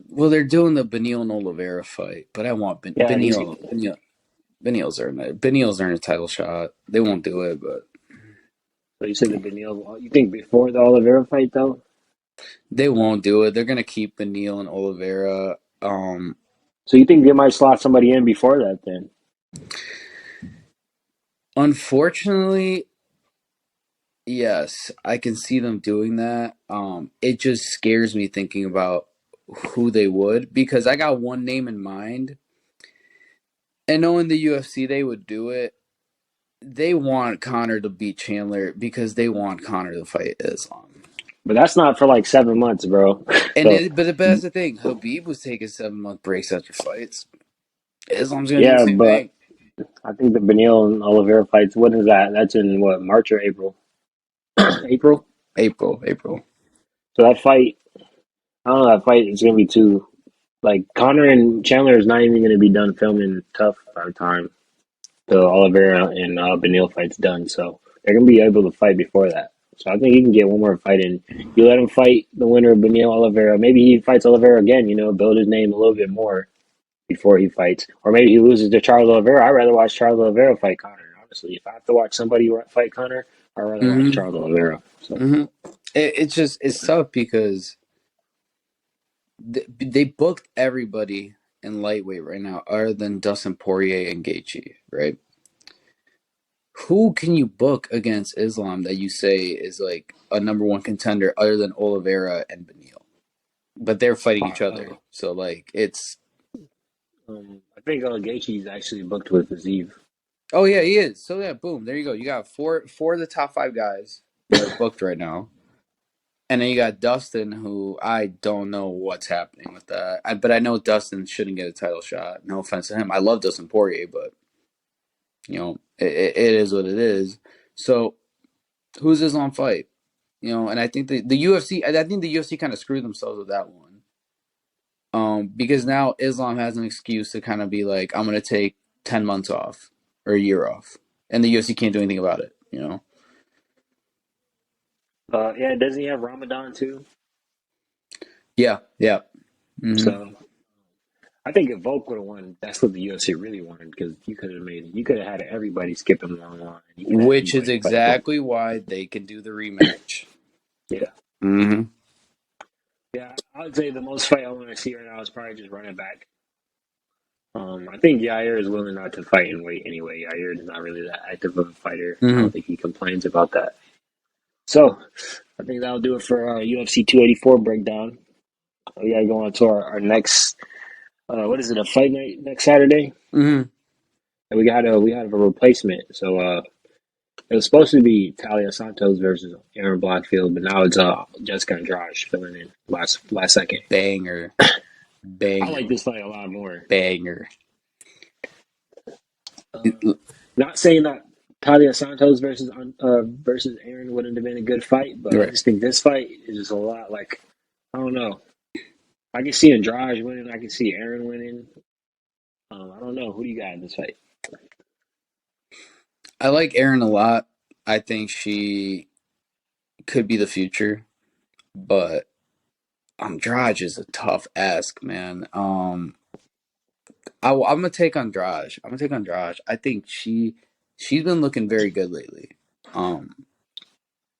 Speaker 2: Well, they're doing the Beneil and Oliveira fight, but I want
Speaker 1: Yeah, he's.
Speaker 2: Beneil's earned a title shot. They won't do it, but
Speaker 1: So you said the Benil. You think before the Oliveira fight though?
Speaker 2: they won't do it. They're gonna keep Beneil and Oliveira.
Speaker 1: So you think they might slot somebody in before that then?
Speaker 2: Unfortunately, yes, I can see them doing that. It just scares me thinking about who they would because I got one name in mind, and knowing the UFC, they would do it. They want Conor to beat Chandler because they want Conor to fight Islam.
Speaker 1: But that's not for like 7 months, bro. So
Speaker 2: But that's the thing. Habib was taking 7 month breaks after fights. Islam's gonna do the
Speaker 1: yeah,
Speaker 2: same
Speaker 1: but
Speaker 2: thing.
Speaker 1: I think the Benil and Oliveira fights. What is that? That's in what, March or April? April.
Speaker 2: April.
Speaker 1: So that fight, I don't know. That fight is gonna be too. Like Connor and Chandler is not even gonna be done filming Tough by the time the Oliveira and Benil fight's done. So they're gonna be able to fight before that. So I think he can get one more fight in. You let him fight the winner of Benil Oliveira. Maybe he fights Oliveira again. Build his name a little bit more before he fights, or maybe he loses to Charles Oliveira. I'd rather watch Charles Oliveira fight Connor. Honestly, if I have to watch somebody fight Connor, I'd rather watch
Speaker 2: Mm-hmm.
Speaker 1: Charles Oliveira. So
Speaker 2: Mm-hmm. It's tough because they booked everybody in lightweight right now, other than Dustin Poirier and Gaethje, right? Who can you book against Islam that you say is like a number one contender other than Oliveira and Beneil? But they're fighting each
Speaker 1: uh,
Speaker 2: other, so like it's.
Speaker 1: I think Gaethje is actually booked with Aziz.
Speaker 2: Oh yeah, he is. So yeah, boom, there you go. You got four of the top 5 guys that are booked right now. And then you got Dustin, who I don't know what's happening with that. But I know Dustin shouldn't get a title shot. No offense to him. I love Dustin Poirier, but it is what it is. So who's Islam fight? And I think the UFC. I think the UFC kind of screwed themselves with that one. Because now Islam has an excuse to kind of be like, I'm gonna take 10 months off or a year off, and the UFC can't do anything about it.
Speaker 1: Yeah, doesn't he have Ramadan too?
Speaker 2: Yeah, yeah. Mm-hmm.
Speaker 1: So I think if Volk would have won, that's what the UFC really wanted because you could have had everybody skipping along the line. You could have
Speaker 2: Which is
Speaker 1: everybody fight Volk.
Speaker 2: exactly why they can do the rematch.
Speaker 1: Yeah.
Speaker 2: Mm-hmm.
Speaker 1: Yeah, I would say the most fight I want to see right now is probably just running back. I think Yair is willing not to fight and wait anyway. Yair is not really that active of a fighter. I
Speaker 2: Mm-hmm.
Speaker 1: don't think he complains about that. So I think that'll do it for our UFC 284 breakdown. We gotta go on to our next. What is it? A fight night next Saturday,
Speaker 2: Mm-hmm.
Speaker 1: and we had a replacement. So it was supposed to be Talia Santos versus Aaron Blackfield, but now it's Jessica Andrade filling in last second.
Speaker 2: Banger.
Speaker 1: I like
Speaker 2: Banger.
Speaker 1: this fight a lot more.
Speaker 2: Banger.
Speaker 1: Not saying that Talia Santos versus Aaron wouldn't have been a good fight, but I
Speaker 2: Right.
Speaker 1: just think this fight is just a lot like I don't know. I can see Andrade winning. I can see Aaron winning. I don't know. Who do you got in this fight?
Speaker 2: I like Erin a lot. I think she could be the future, but Andrade is a tough ask, man. I'm gonna take Andrade. I'm gonna take Andrade. I think she's been looking very good lately. Um,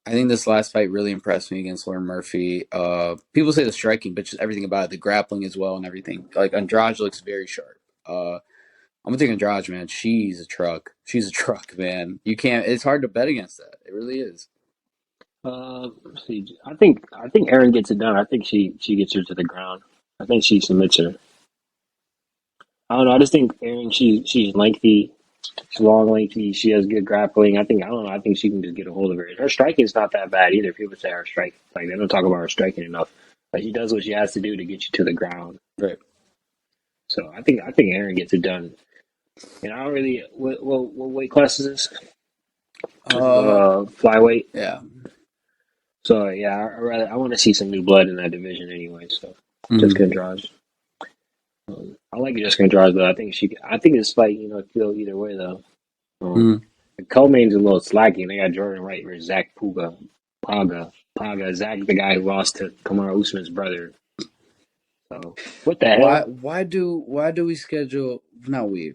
Speaker 2: I think this last fight really impressed me against Lauren Murphy. People say the striking, but just everything about it, the grappling as well and everything. Like Andrade looks very sharp. I'm gonna take Andrade, man. She's a truck. She's a truck, man. You can't. It's hard to bet against that. It really is.
Speaker 1: Let's see. I think Erin gets it done. I think she gets her to the ground. I think she submits her. I don't know. I just think Erin, she's lengthy. She's long, lengthy. She has good grappling. I don't know. I think she can just get a hold of her. Her striking is not that bad either. People say her strike, like they don't talk about her striking enough. But she does what she has to do to get you to the ground.
Speaker 2: Right.
Speaker 1: So I think Aaron gets it done. And I don't really. What weight class is this? This is
Speaker 2: Uh,
Speaker 1: flyweight.
Speaker 2: yeah.
Speaker 1: So yeah, I want to see some new blood in that division anyway. So
Speaker 2: Mm-hmm.
Speaker 1: Jessica Andrade. I like Jessica Andrade, but I think this fight, could go either way though. Um,
Speaker 2: Mm-hmm.
Speaker 1: the co-main's a little slacky, and they got Jordan Wright versus Zach Paga. Zach, the guy who lost to Kamaru Usman's brother. So what the
Speaker 2: Why?
Speaker 1: hell?
Speaker 2: Why do we schedule? Not we.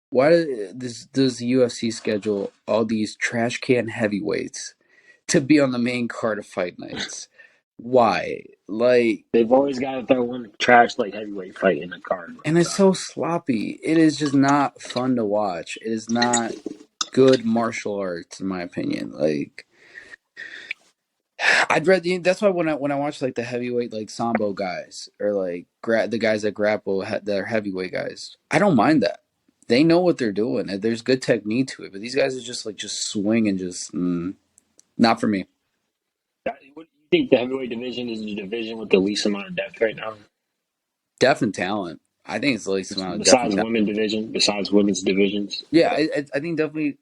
Speaker 2: Why does the UFC schedule all these trash can heavyweights to be on the main card of fight nights? Why? Like,
Speaker 1: They've always got to throw one trash like heavyweight fight in the card.
Speaker 2: and it's so sloppy. It is just not fun to watch. It is not good martial arts, in my opinion. Like, I'd rather. That's why when I watch like the heavyweight like sambo guys or like the guys that grapple that are heavyweight guys, I don't mind that. They know what they're doing. There's good technique to it, but these guys are just swing and just not for me.
Speaker 1: What do you think the heavyweight division is the division with the least amount of depth right now?
Speaker 2: Depth and talent. I think it's the least amount of depth and
Speaker 1: Besides
Speaker 2: talent.
Speaker 1: women division, besides women's divisions.
Speaker 2: Yeah, I think definitely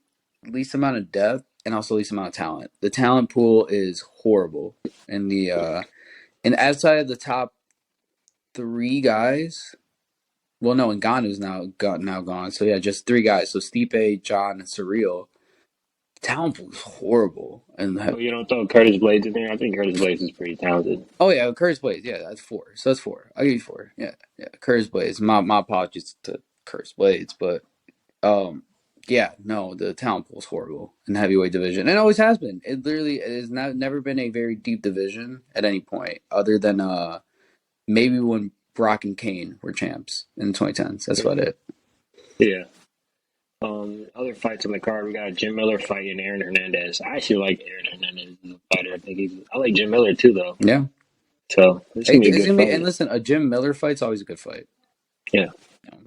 Speaker 2: least amount of depth and also least amount of talent. The talent pool is horrible, and the and outside of the top three guys, well, no, and Ngannou's now gone. So yeah, just three guys. So Stipe, John, and Surreal. Talent pool is horrible. And
Speaker 1: Oh, you don't throw Curtis Blades in there? I think Curtis Blades is pretty talented.
Speaker 2: oh yeah, Curtis Blaze. Yeah, that's four. So that's four. I'll give you four. Yeah, yeah. Curtis Blaze. My apologies to Curtis Blades, but um, yeah, no, the talent pool is horrible in the heavyweight division, and it always has been. It has never been a very deep division at any point, other than maybe when Brock and Kane were champs in the 2010s. That's about it.
Speaker 1: Yeah. Other fights on the card, we got a Jim Miller fight and Aaron Hernandez. I actually like Aaron Hernandez as a fighter. I like Jim Miller too, though.
Speaker 2: Yeah,
Speaker 1: So this is gonna be a
Speaker 2: it's
Speaker 1: good
Speaker 2: gonna be. And
Speaker 1: fight.
Speaker 2: listen, a Jim Miller fight's always a good fight.
Speaker 1: Yeah.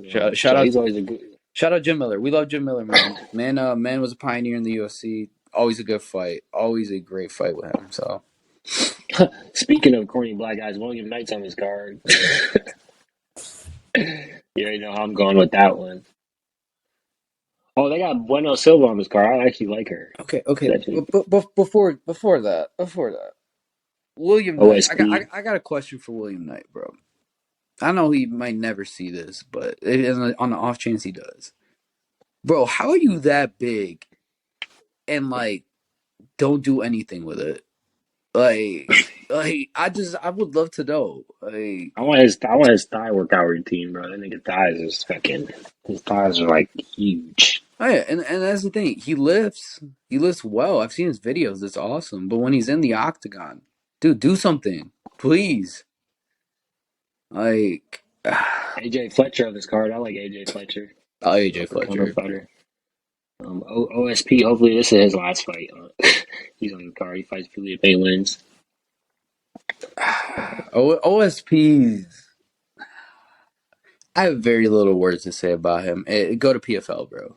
Speaker 2: You know,
Speaker 1: So he's always a good.
Speaker 2: shout out Jim Miller. We love Jim Miller, man. Man was a pioneer in the UFC. Always a good fight. Always a great fight with him. So
Speaker 1: Speaking of corny black guys, William Knight's on this card. You already know how I'm going with that one. Oh, they got Bueno Silva on this card. I actually like her.
Speaker 2: okay.
Speaker 1: She's actually
Speaker 2: But before that, William Knight.
Speaker 1: OSP.
Speaker 2: I got a question for William Knight, bro. I know he might never see this, but on the off chance he does, bro. How are you that big and like don't do anything with it? I would love to know. Like,
Speaker 1: I want his thigh workout routine, bro. That nigga thighs is fucking. His thighs are like huge.
Speaker 2: oh yeah, and that's the thing. He lifts well. I've seen his videos. It's awesome. But when he's in the octagon, dude, do something, please. Like,
Speaker 1: AJ Fletcher on this card. I like AJ Fletcher.
Speaker 2: oh, AJ
Speaker 1: Upper corner
Speaker 2: Fletcher.
Speaker 1: fighter. OSP. Hopefully this is his last fight. He's on the card. He fights Felipe wins.
Speaker 2: OSPs. I have very little words to say about him. Go to PFL, bro.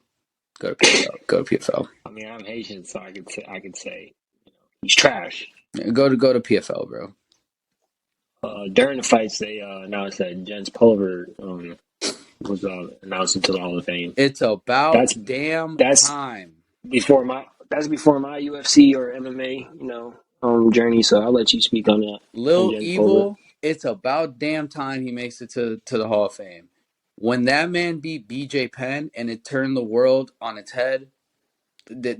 Speaker 2: Go to PFL. Go to PFL.
Speaker 1: I mean, I'm Haitian, so I could say he's trash.
Speaker 2: Go to PFL, bro.
Speaker 1: During the fights, they announced that Jens Pulver was announced into the Hall of Fame.
Speaker 2: It's about
Speaker 1: That's
Speaker 2: damn
Speaker 1: that's
Speaker 2: time.
Speaker 1: before my UFC or MMA journey. So I'll let you speak on
Speaker 2: Lil
Speaker 1: Jens Pulver.
Speaker 2: Evil, it's about damn time he makes it to the Hall of Fame. When that man beat BJ Penn and it turned the world on its head, that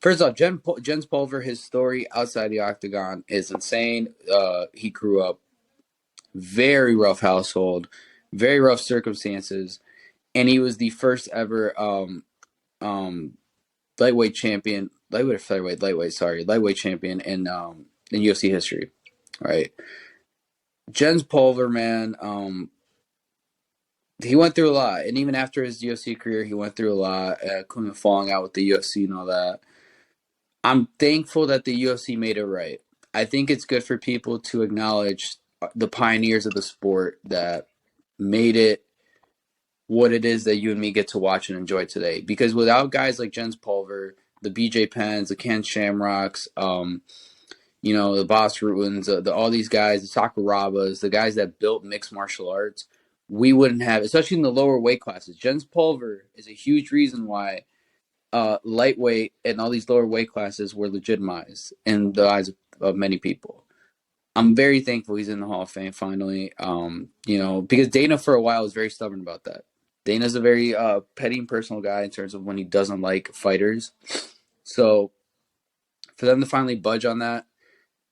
Speaker 2: first off, Jens Pulver, his story outside the octagon is insane. He grew up very rough household, very rough circumstances, and he was the first ever um lightweight champion, lightweight champion in UFC history, right? Jens Pulver, man, he went through a lot, and even after his UFC career, he went through a lot, including falling out with the UFC and all that. I'm thankful that the UFC made it right. I think it's good for people to acknowledge the pioneers of the sport that made it what it is that you and me get to watch and enjoy today. Because without guys like Jens Pulver, the BJ Penns, the Ken Shamrocks, the Boss Ruins, all these guys, the Sakurabas, the guys that built mixed martial arts, we wouldn't have, especially in the lower weight classes. Jens Pulver is a huge reason why lightweight and all these lower weight classes were legitimized in the eyes of many people. I'm very thankful he's in the Hall of Fame finally. Because Dana for a while was very stubborn about that. Dana's a very petty and personal guy in terms of when he doesn't like fighters. So for them to finally budge on that,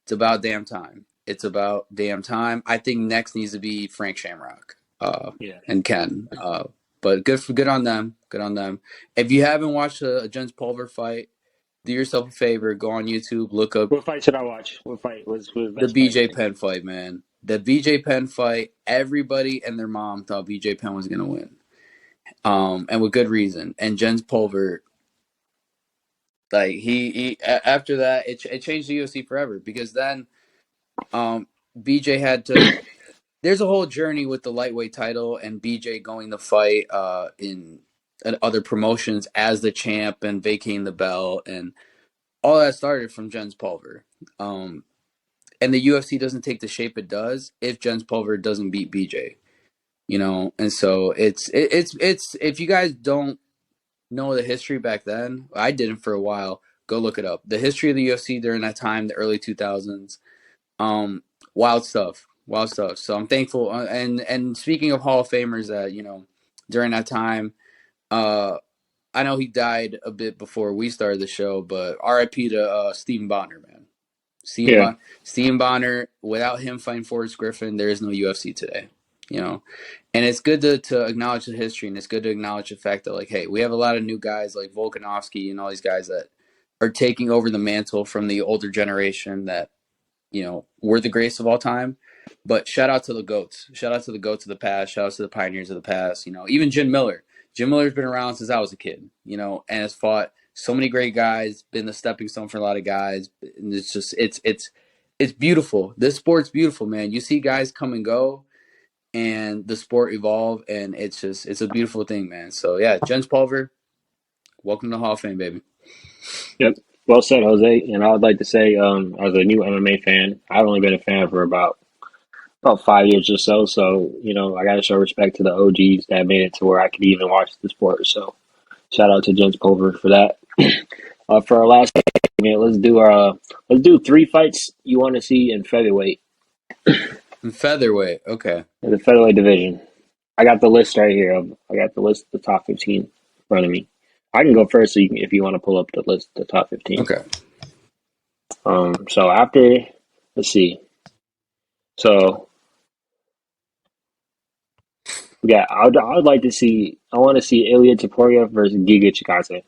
Speaker 2: it's about damn time. It's about damn time. I think next needs to be Frank Shamrock
Speaker 1: Yeah.
Speaker 2: and Ken. But good on them. Good on them. If you haven't watched a Jens Pulver fight, do yourself a favor. Go on YouTube. Look up
Speaker 1: What fight should I watch? What fight was the
Speaker 2: the
Speaker 1: best fight you
Speaker 2: BJ
Speaker 1: think?
Speaker 2: Penn fight, man. The BJ Penn fight. Everybody and their mom thought BJ Penn was gonna win, and with good reason. And Jens Pulver, like after that, it changed the UFC forever because then BJ had to. There's a whole journey with the lightweight title and BJ going to fight in other promotions as the champ and vacating the belt, and all that started from Jens Pulver. And the UFC doesn't take the shape it does if Jens Pulver doesn't beat BJ. And so it's if you guys don't know the history back then, I didn't for a while. Go look it up. The history of the UFC during that time, the early 2000s. Um, Wild stuff, wild stuff. So I'm thankful. And speaking of Hall of Famers, that during that time, I know he died a bit before we started the show, but R.I.P. to Stephen Bonner, man.
Speaker 1: Yeah.
Speaker 2: Stephen Bonner. Without him fighting Forrest Griffin, there is no UFC today. And it's good to acknowledge the history, and it's good to acknowledge the fact that, like, hey, we have a lot of new guys like Volkanovski and all these guys that are taking over the mantle from the older generation that were the greatest of all time. But shout out to the GOATs. Shout out to the GOATs of the past. Shout out to the pioneers of the past. Even Jim Miller. Jim Miller's been around since I was a kid, and has fought so many great guys, been the stepping stone for a lot of guys. And it's just, it's beautiful. This sport's beautiful, man. You see guys come and go and the sport evolve, and it's a beautiful thing, man. So yeah, Jens Pulver, welcome to the Hall of Fame, baby.
Speaker 1: Yep. Well said, Jose. And I would like to say, as a new MMA fan, I've only been a fan for about 5 years or so. So, I got to show respect to the OGs that made it to where I could even watch the sport. So, shout out to Jens Pulver for that. For our last game, let's do three fights you want to see in featherweight,
Speaker 2: And featherweight, okay.
Speaker 1: in the featherweight division. I got the list right here. I got the list, the top 15 in front of me. I can go first, so if you want to pull up the list, the top 15.
Speaker 2: Okay.
Speaker 1: So after, let's see. So yeah, I would like to see. I want to see Ilya Topuria versus Giga Chikadze.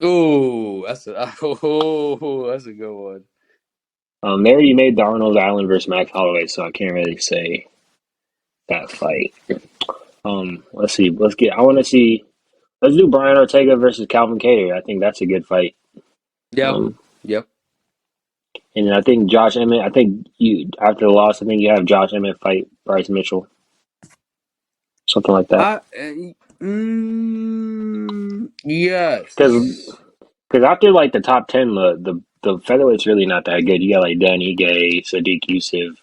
Speaker 2: Ooh, that's a good one.
Speaker 1: They already made the Arnold Island versus Max Holloway, so I can't really say that fight. Let's see. I want to see. Let's do Brian Ortega versus Calvin Kattar. I think that's a good fight.
Speaker 2: Yep.
Speaker 1: Um,
Speaker 2: Yep.
Speaker 1: and I think Josh Emmett. I think you after the loss, I think you have Josh Emmett fight Bryce Mitchell, something like that.
Speaker 2: I
Speaker 1: Because
Speaker 2: yes.
Speaker 1: after like the top 10, the featherweight's really not that good. You got like Danny Gay, Sadiq Yusuf,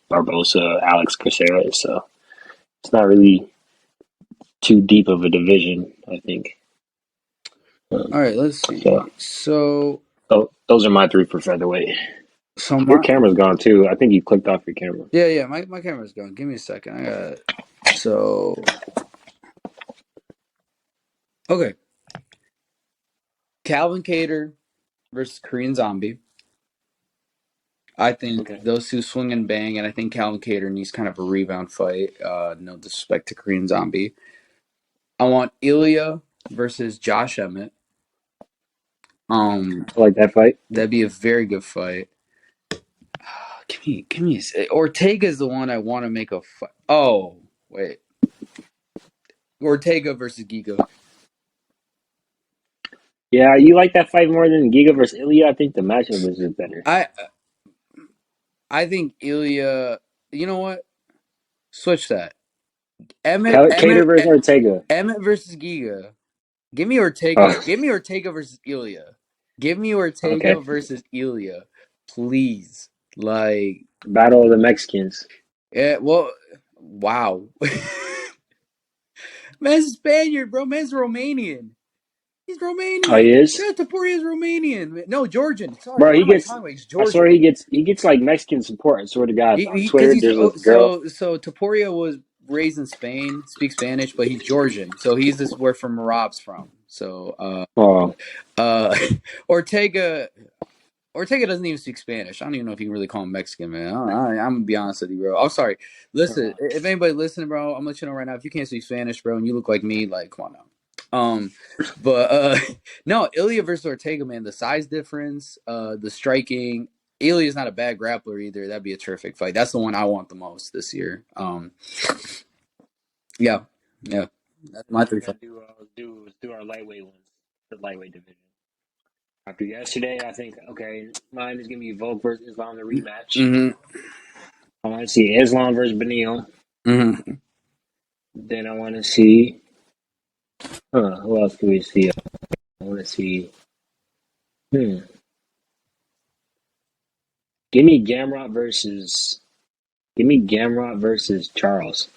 Speaker 1: Barbosa, Alex Caceres. So it's not really too deep of a division, I think.
Speaker 2: All right, let's
Speaker 1: So
Speaker 2: see.
Speaker 1: those are my three for featherweight.
Speaker 2: So
Speaker 1: Your
Speaker 2: my
Speaker 1: camera's gone too. I think you clicked off your camera.
Speaker 2: yeah, my camera's going. Give me a second. I got so okay. Calvin Kattar versus Korean Zombie. I think
Speaker 1: Okay.
Speaker 2: those two swing and bang, and I think Calvin Cater needs kind of a rebound fight. No disrespect to Korean Zombie. I want Ilya versus Josh Emmett.
Speaker 1: I like that fight.
Speaker 2: That'd be a very good fight. Give me. Ortega is the one I want to make a fight. Oh wait, Ortega versus Giga.
Speaker 1: Yeah, you like that fight more than Giga versus Ilya? I think the matchup was just better.
Speaker 2: I I think Ilya. You know what? Switch that. Emmett
Speaker 1: Cater
Speaker 2: Emmett
Speaker 1: versus Ortega.
Speaker 2: Emmett versus Giga. Give me Ortega.
Speaker 1: Oh,
Speaker 2: Give me Ortega versus Ilya. Give me
Speaker 1: okay.
Speaker 2: Ortega versus Ilya, please. Like,
Speaker 1: Battle of the Mexicans.
Speaker 2: yeah. Well, wow. Man's Spaniard, bro. Man's Romanian. He's
Speaker 1: Oh, he
Speaker 2: Romanian.
Speaker 1: is?
Speaker 2: Yeah, Taporia is Romanian. No, Georgian. Sorry,
Speaker 1: Bro,
Speaker 2: what
Speaker 1: he
Speaker 2: am I
Speaker 1: gets.
Speaker 2: talking about? He's
Speaker 1: I swear
Speaker 2: Georgian.
Speaker 1: he gets like Mexican support. I swear to God, on
Speaker 2: Because
Speaker 1: Twitter,
Speaker 2: he's
Speaker 1: there's this girl.
Speaker 2: so Taporia was raised in Spain, speaks Spanish, but he's Georgian. So he's this where from Marab's from. So
Speaker 1: Oh,
Speaker 2: uh, Ortega Ortega doesn't even speak Spanish. I don't even know if you can really call him Mexican, man. I'm gonna be honest with you, bro. I'm sorry. Listen, if anybody listening, bro, I'm gonna let you know right now. If you can't speak Spanish, bro, and you look like me, like, come on now. But no, Ilya versus Ortega, man. The size difference, the striking. Ilya's not a bad grappler either. That'd be a terrific fight. That's the one I want the most this year. Yeah, yeah. That's my three fights.
Speaker 1: let's do our lightweight ones. The lightweight division. After yesterday, I think okay, mine is gonna be Volk versus Islam the rematch.
Speaker 2: Mm-hmm.
Speaker 1: I want to see Islam versus Benil.
Speaker 2: Mm-hmm.
Speaker 1: Then I want to see. Who else can we see? I want to see. Hmm. Give me Gamrot versus. Give me Gamrot versus Charles.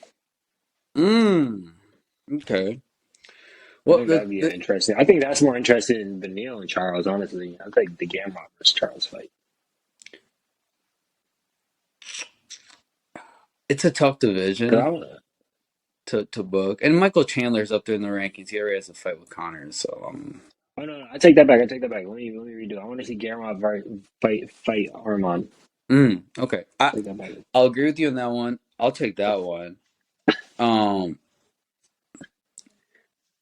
Speaker 2: Okay.
Speaker 1: I
Speaker 2: Well,
Speaker 1: think that'd be interesting. I think that's more interesting in Benil and Charles. Honestly, I think the Gamrot versus Charles fight.
Speaker 2: it's a tough
Speaker 1: Cause
Speaker 2: division to book, and Michael Chandler's up there in the rankings. He already has a fight with Connors, so
Speaker 1: oh no, I take that back. I take that back. Let me redo. I want to see Gamrot fight Arman.
Speaker 2: okay.
Speaker 1: Take that back.
Speaker 2: I'll agree with you on that one. I'll take that one. Um,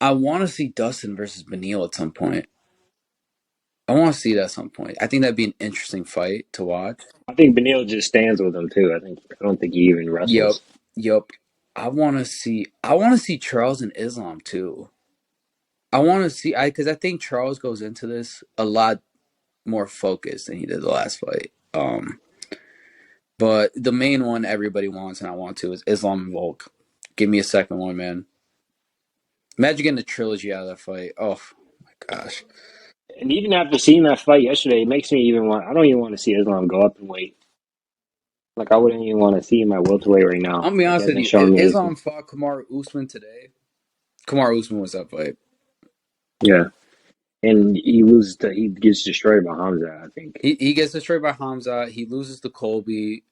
Speaker 2: I want to see Dustin versus Benil at some point. I want to see that at some point. I think that'd be an interesting fight to watch.
Speaker 1: I think Benil just stands with him too. I don't think he even
Speaker 2: Yep,
Speaker 1: wrestles.
Speaker 2: yep. I want to see Charles and Islam too. I want to see because I think Charles goes into this a lot more focused than he did the last fight. But the main one everybody wants and I want to is Islam and Volk. Give me a second one, man. Imagine getting a trilogy out of that fight. Oh my gosh.
Speaker 1: And even after seeing that fight yesterday, it makes me even want. I don't even want to see Islam go up in weight. Like I wouldn't even want to see him at welterweight right now.
Speaker 2: I'm gonna be
Speaker 1: Like he
Speaker 2: honest with
Speaker 1: hasn't
Speaker 2: you.
Speaker 1: shown me anything.
Speaker 2: Islam fought Kamar Usman today. Kamar Usman was that fight.
Speaker 1: Yeah, and he loses. He gets destroyed by Hamza. I think.
Speaker 2: He gets destroyed by Hamza. He loses to Colby.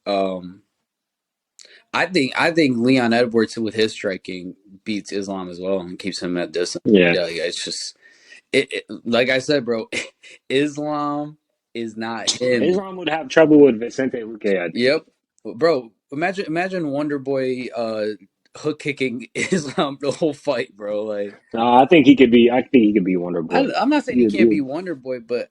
Speaker 2: I think Leon Edwards with his striking beats Islam as well and keeps him at distance.
Speaker 1: Yeah,
Speaker 2: Yeah. It's just like I said, bro. Islam is not him.
Speaker 1: Islam would have trouble with Vicente Luque. I think.
Speaker 2: Yep, bro. Imagine Wonder Boy hook kicking Islam the whole fight, bro. Like
Speaker 1: No, I think he could be. I think he could be Wonder Boy.
Speaker 2: I'm not saying he
Speaker 1: He
Speaker 2: can't be
Speaker 1: would,
Speaker 2: Wonder Boy, but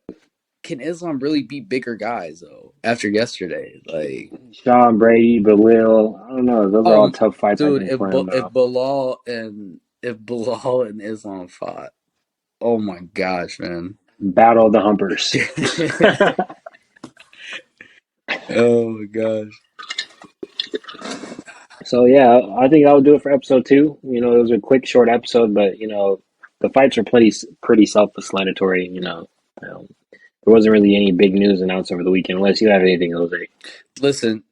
Speaker 2: can Islam really beat bigger guys though? After yesterday, like
Speaker 1: Sean Brady, Belil. I don't know. Those are all tough fights. I
Speaker 2: dude,
Speaker 1: think for him though.
Speaker 2: If Bilal and Islam fought, oh my gosh, man.
Speaker 1: Battle of the Humpers.
Speaker 2: Oh my gosh.
Speaker 1: So yeah, I think I'll do it for episode 2. You know, it was a quick, short episode, but you know, the fights are pretty self-explanatory. There wasn't really any big news announced over the weekend, unless you have anything, Jose.
Speaker 2: Listen,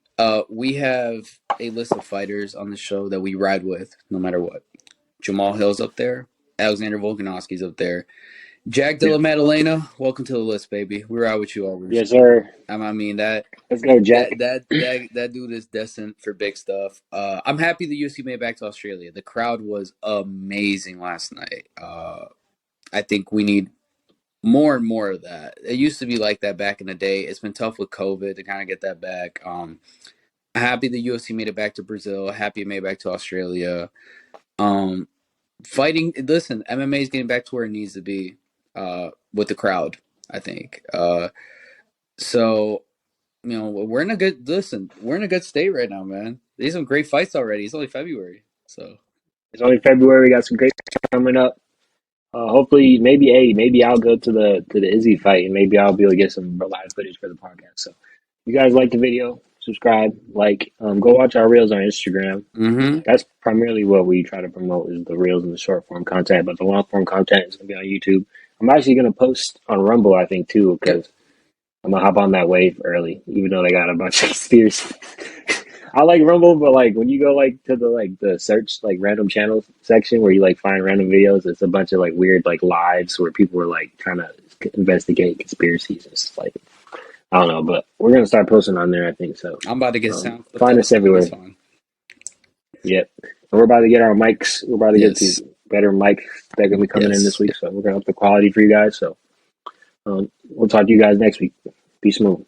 Speaker 2: we have a list of fighters on the show that we ride with no matter what. Jamal Hill's up there. Alexander Volkanovski's up there. Jack Della
Speaker 1: Yeah.
Speaker 2: Maddalena, welcome to the list, baby. We're out with you always.
Speaker 1: Yes, sir.
Speaker 2: I mean that
Speaker 1: Let's go, Jack.
Speaker 2: that dude is destined for big stuff. I'm happy the UFC made it back to Australia. The crowd was amazing last night. I think we need more and more of that. It used to be like that back in the day. It's been tough with COVID to kind of get that back. Happy the UFC made it back to Brazil. Happy it made it back to Australia. Um, Fighting. Listen, MMA is getting back to where it needs to be. With the crowd, I think. So we're in a good listen. We're in a good state right now, man. These are some great fights already. It's only February, so
Speaker 1: It's only February. We got some great coming up. Hopefully, maybe I'll go to the Izzy fight, and maybe I'll be able to get some live footage for the podcast. So, if you guys like the video, subscribe, like, go watch our reels on Instagram.
Speaker 2: mm-hmm.
Speaker 1: That's primarily what we try to promote is the reels and the short form content, but the long form content is gonna be on YouTube. I'm actually gonna post on Rumble, I think, too,
Speaker 2: Yep.
Speaker 1: because I'm gonna hop on that wave early, even though they got a bunch of conspiracy. I like Rumble, but like when you go like to the search like random channels section where you like find random videos, it's a bunch of like weird like lives where people are like trying to investigate conspiracies and stuff. Like I don't know, but we're gonna start posting on there. I think so.
Speaker 2: I'm about to get sound clipped
Speaker 1: Find
Speaker 2: up,
Speaker 1: us
Speaker 2: man. It's
Speaker 1: everywhere.
Speaker 2: fine.
Speaker 1: Yep. And we're about to get our mics. We're about to get
Speaker 2: Yes.
Speaker 1: these better mics that are gonna be coming in this
Speaker 2: Yes.
Speaker 1: week. So we're gonna up the quality for you guys. So we'll talk to you guys next week. Be smooth.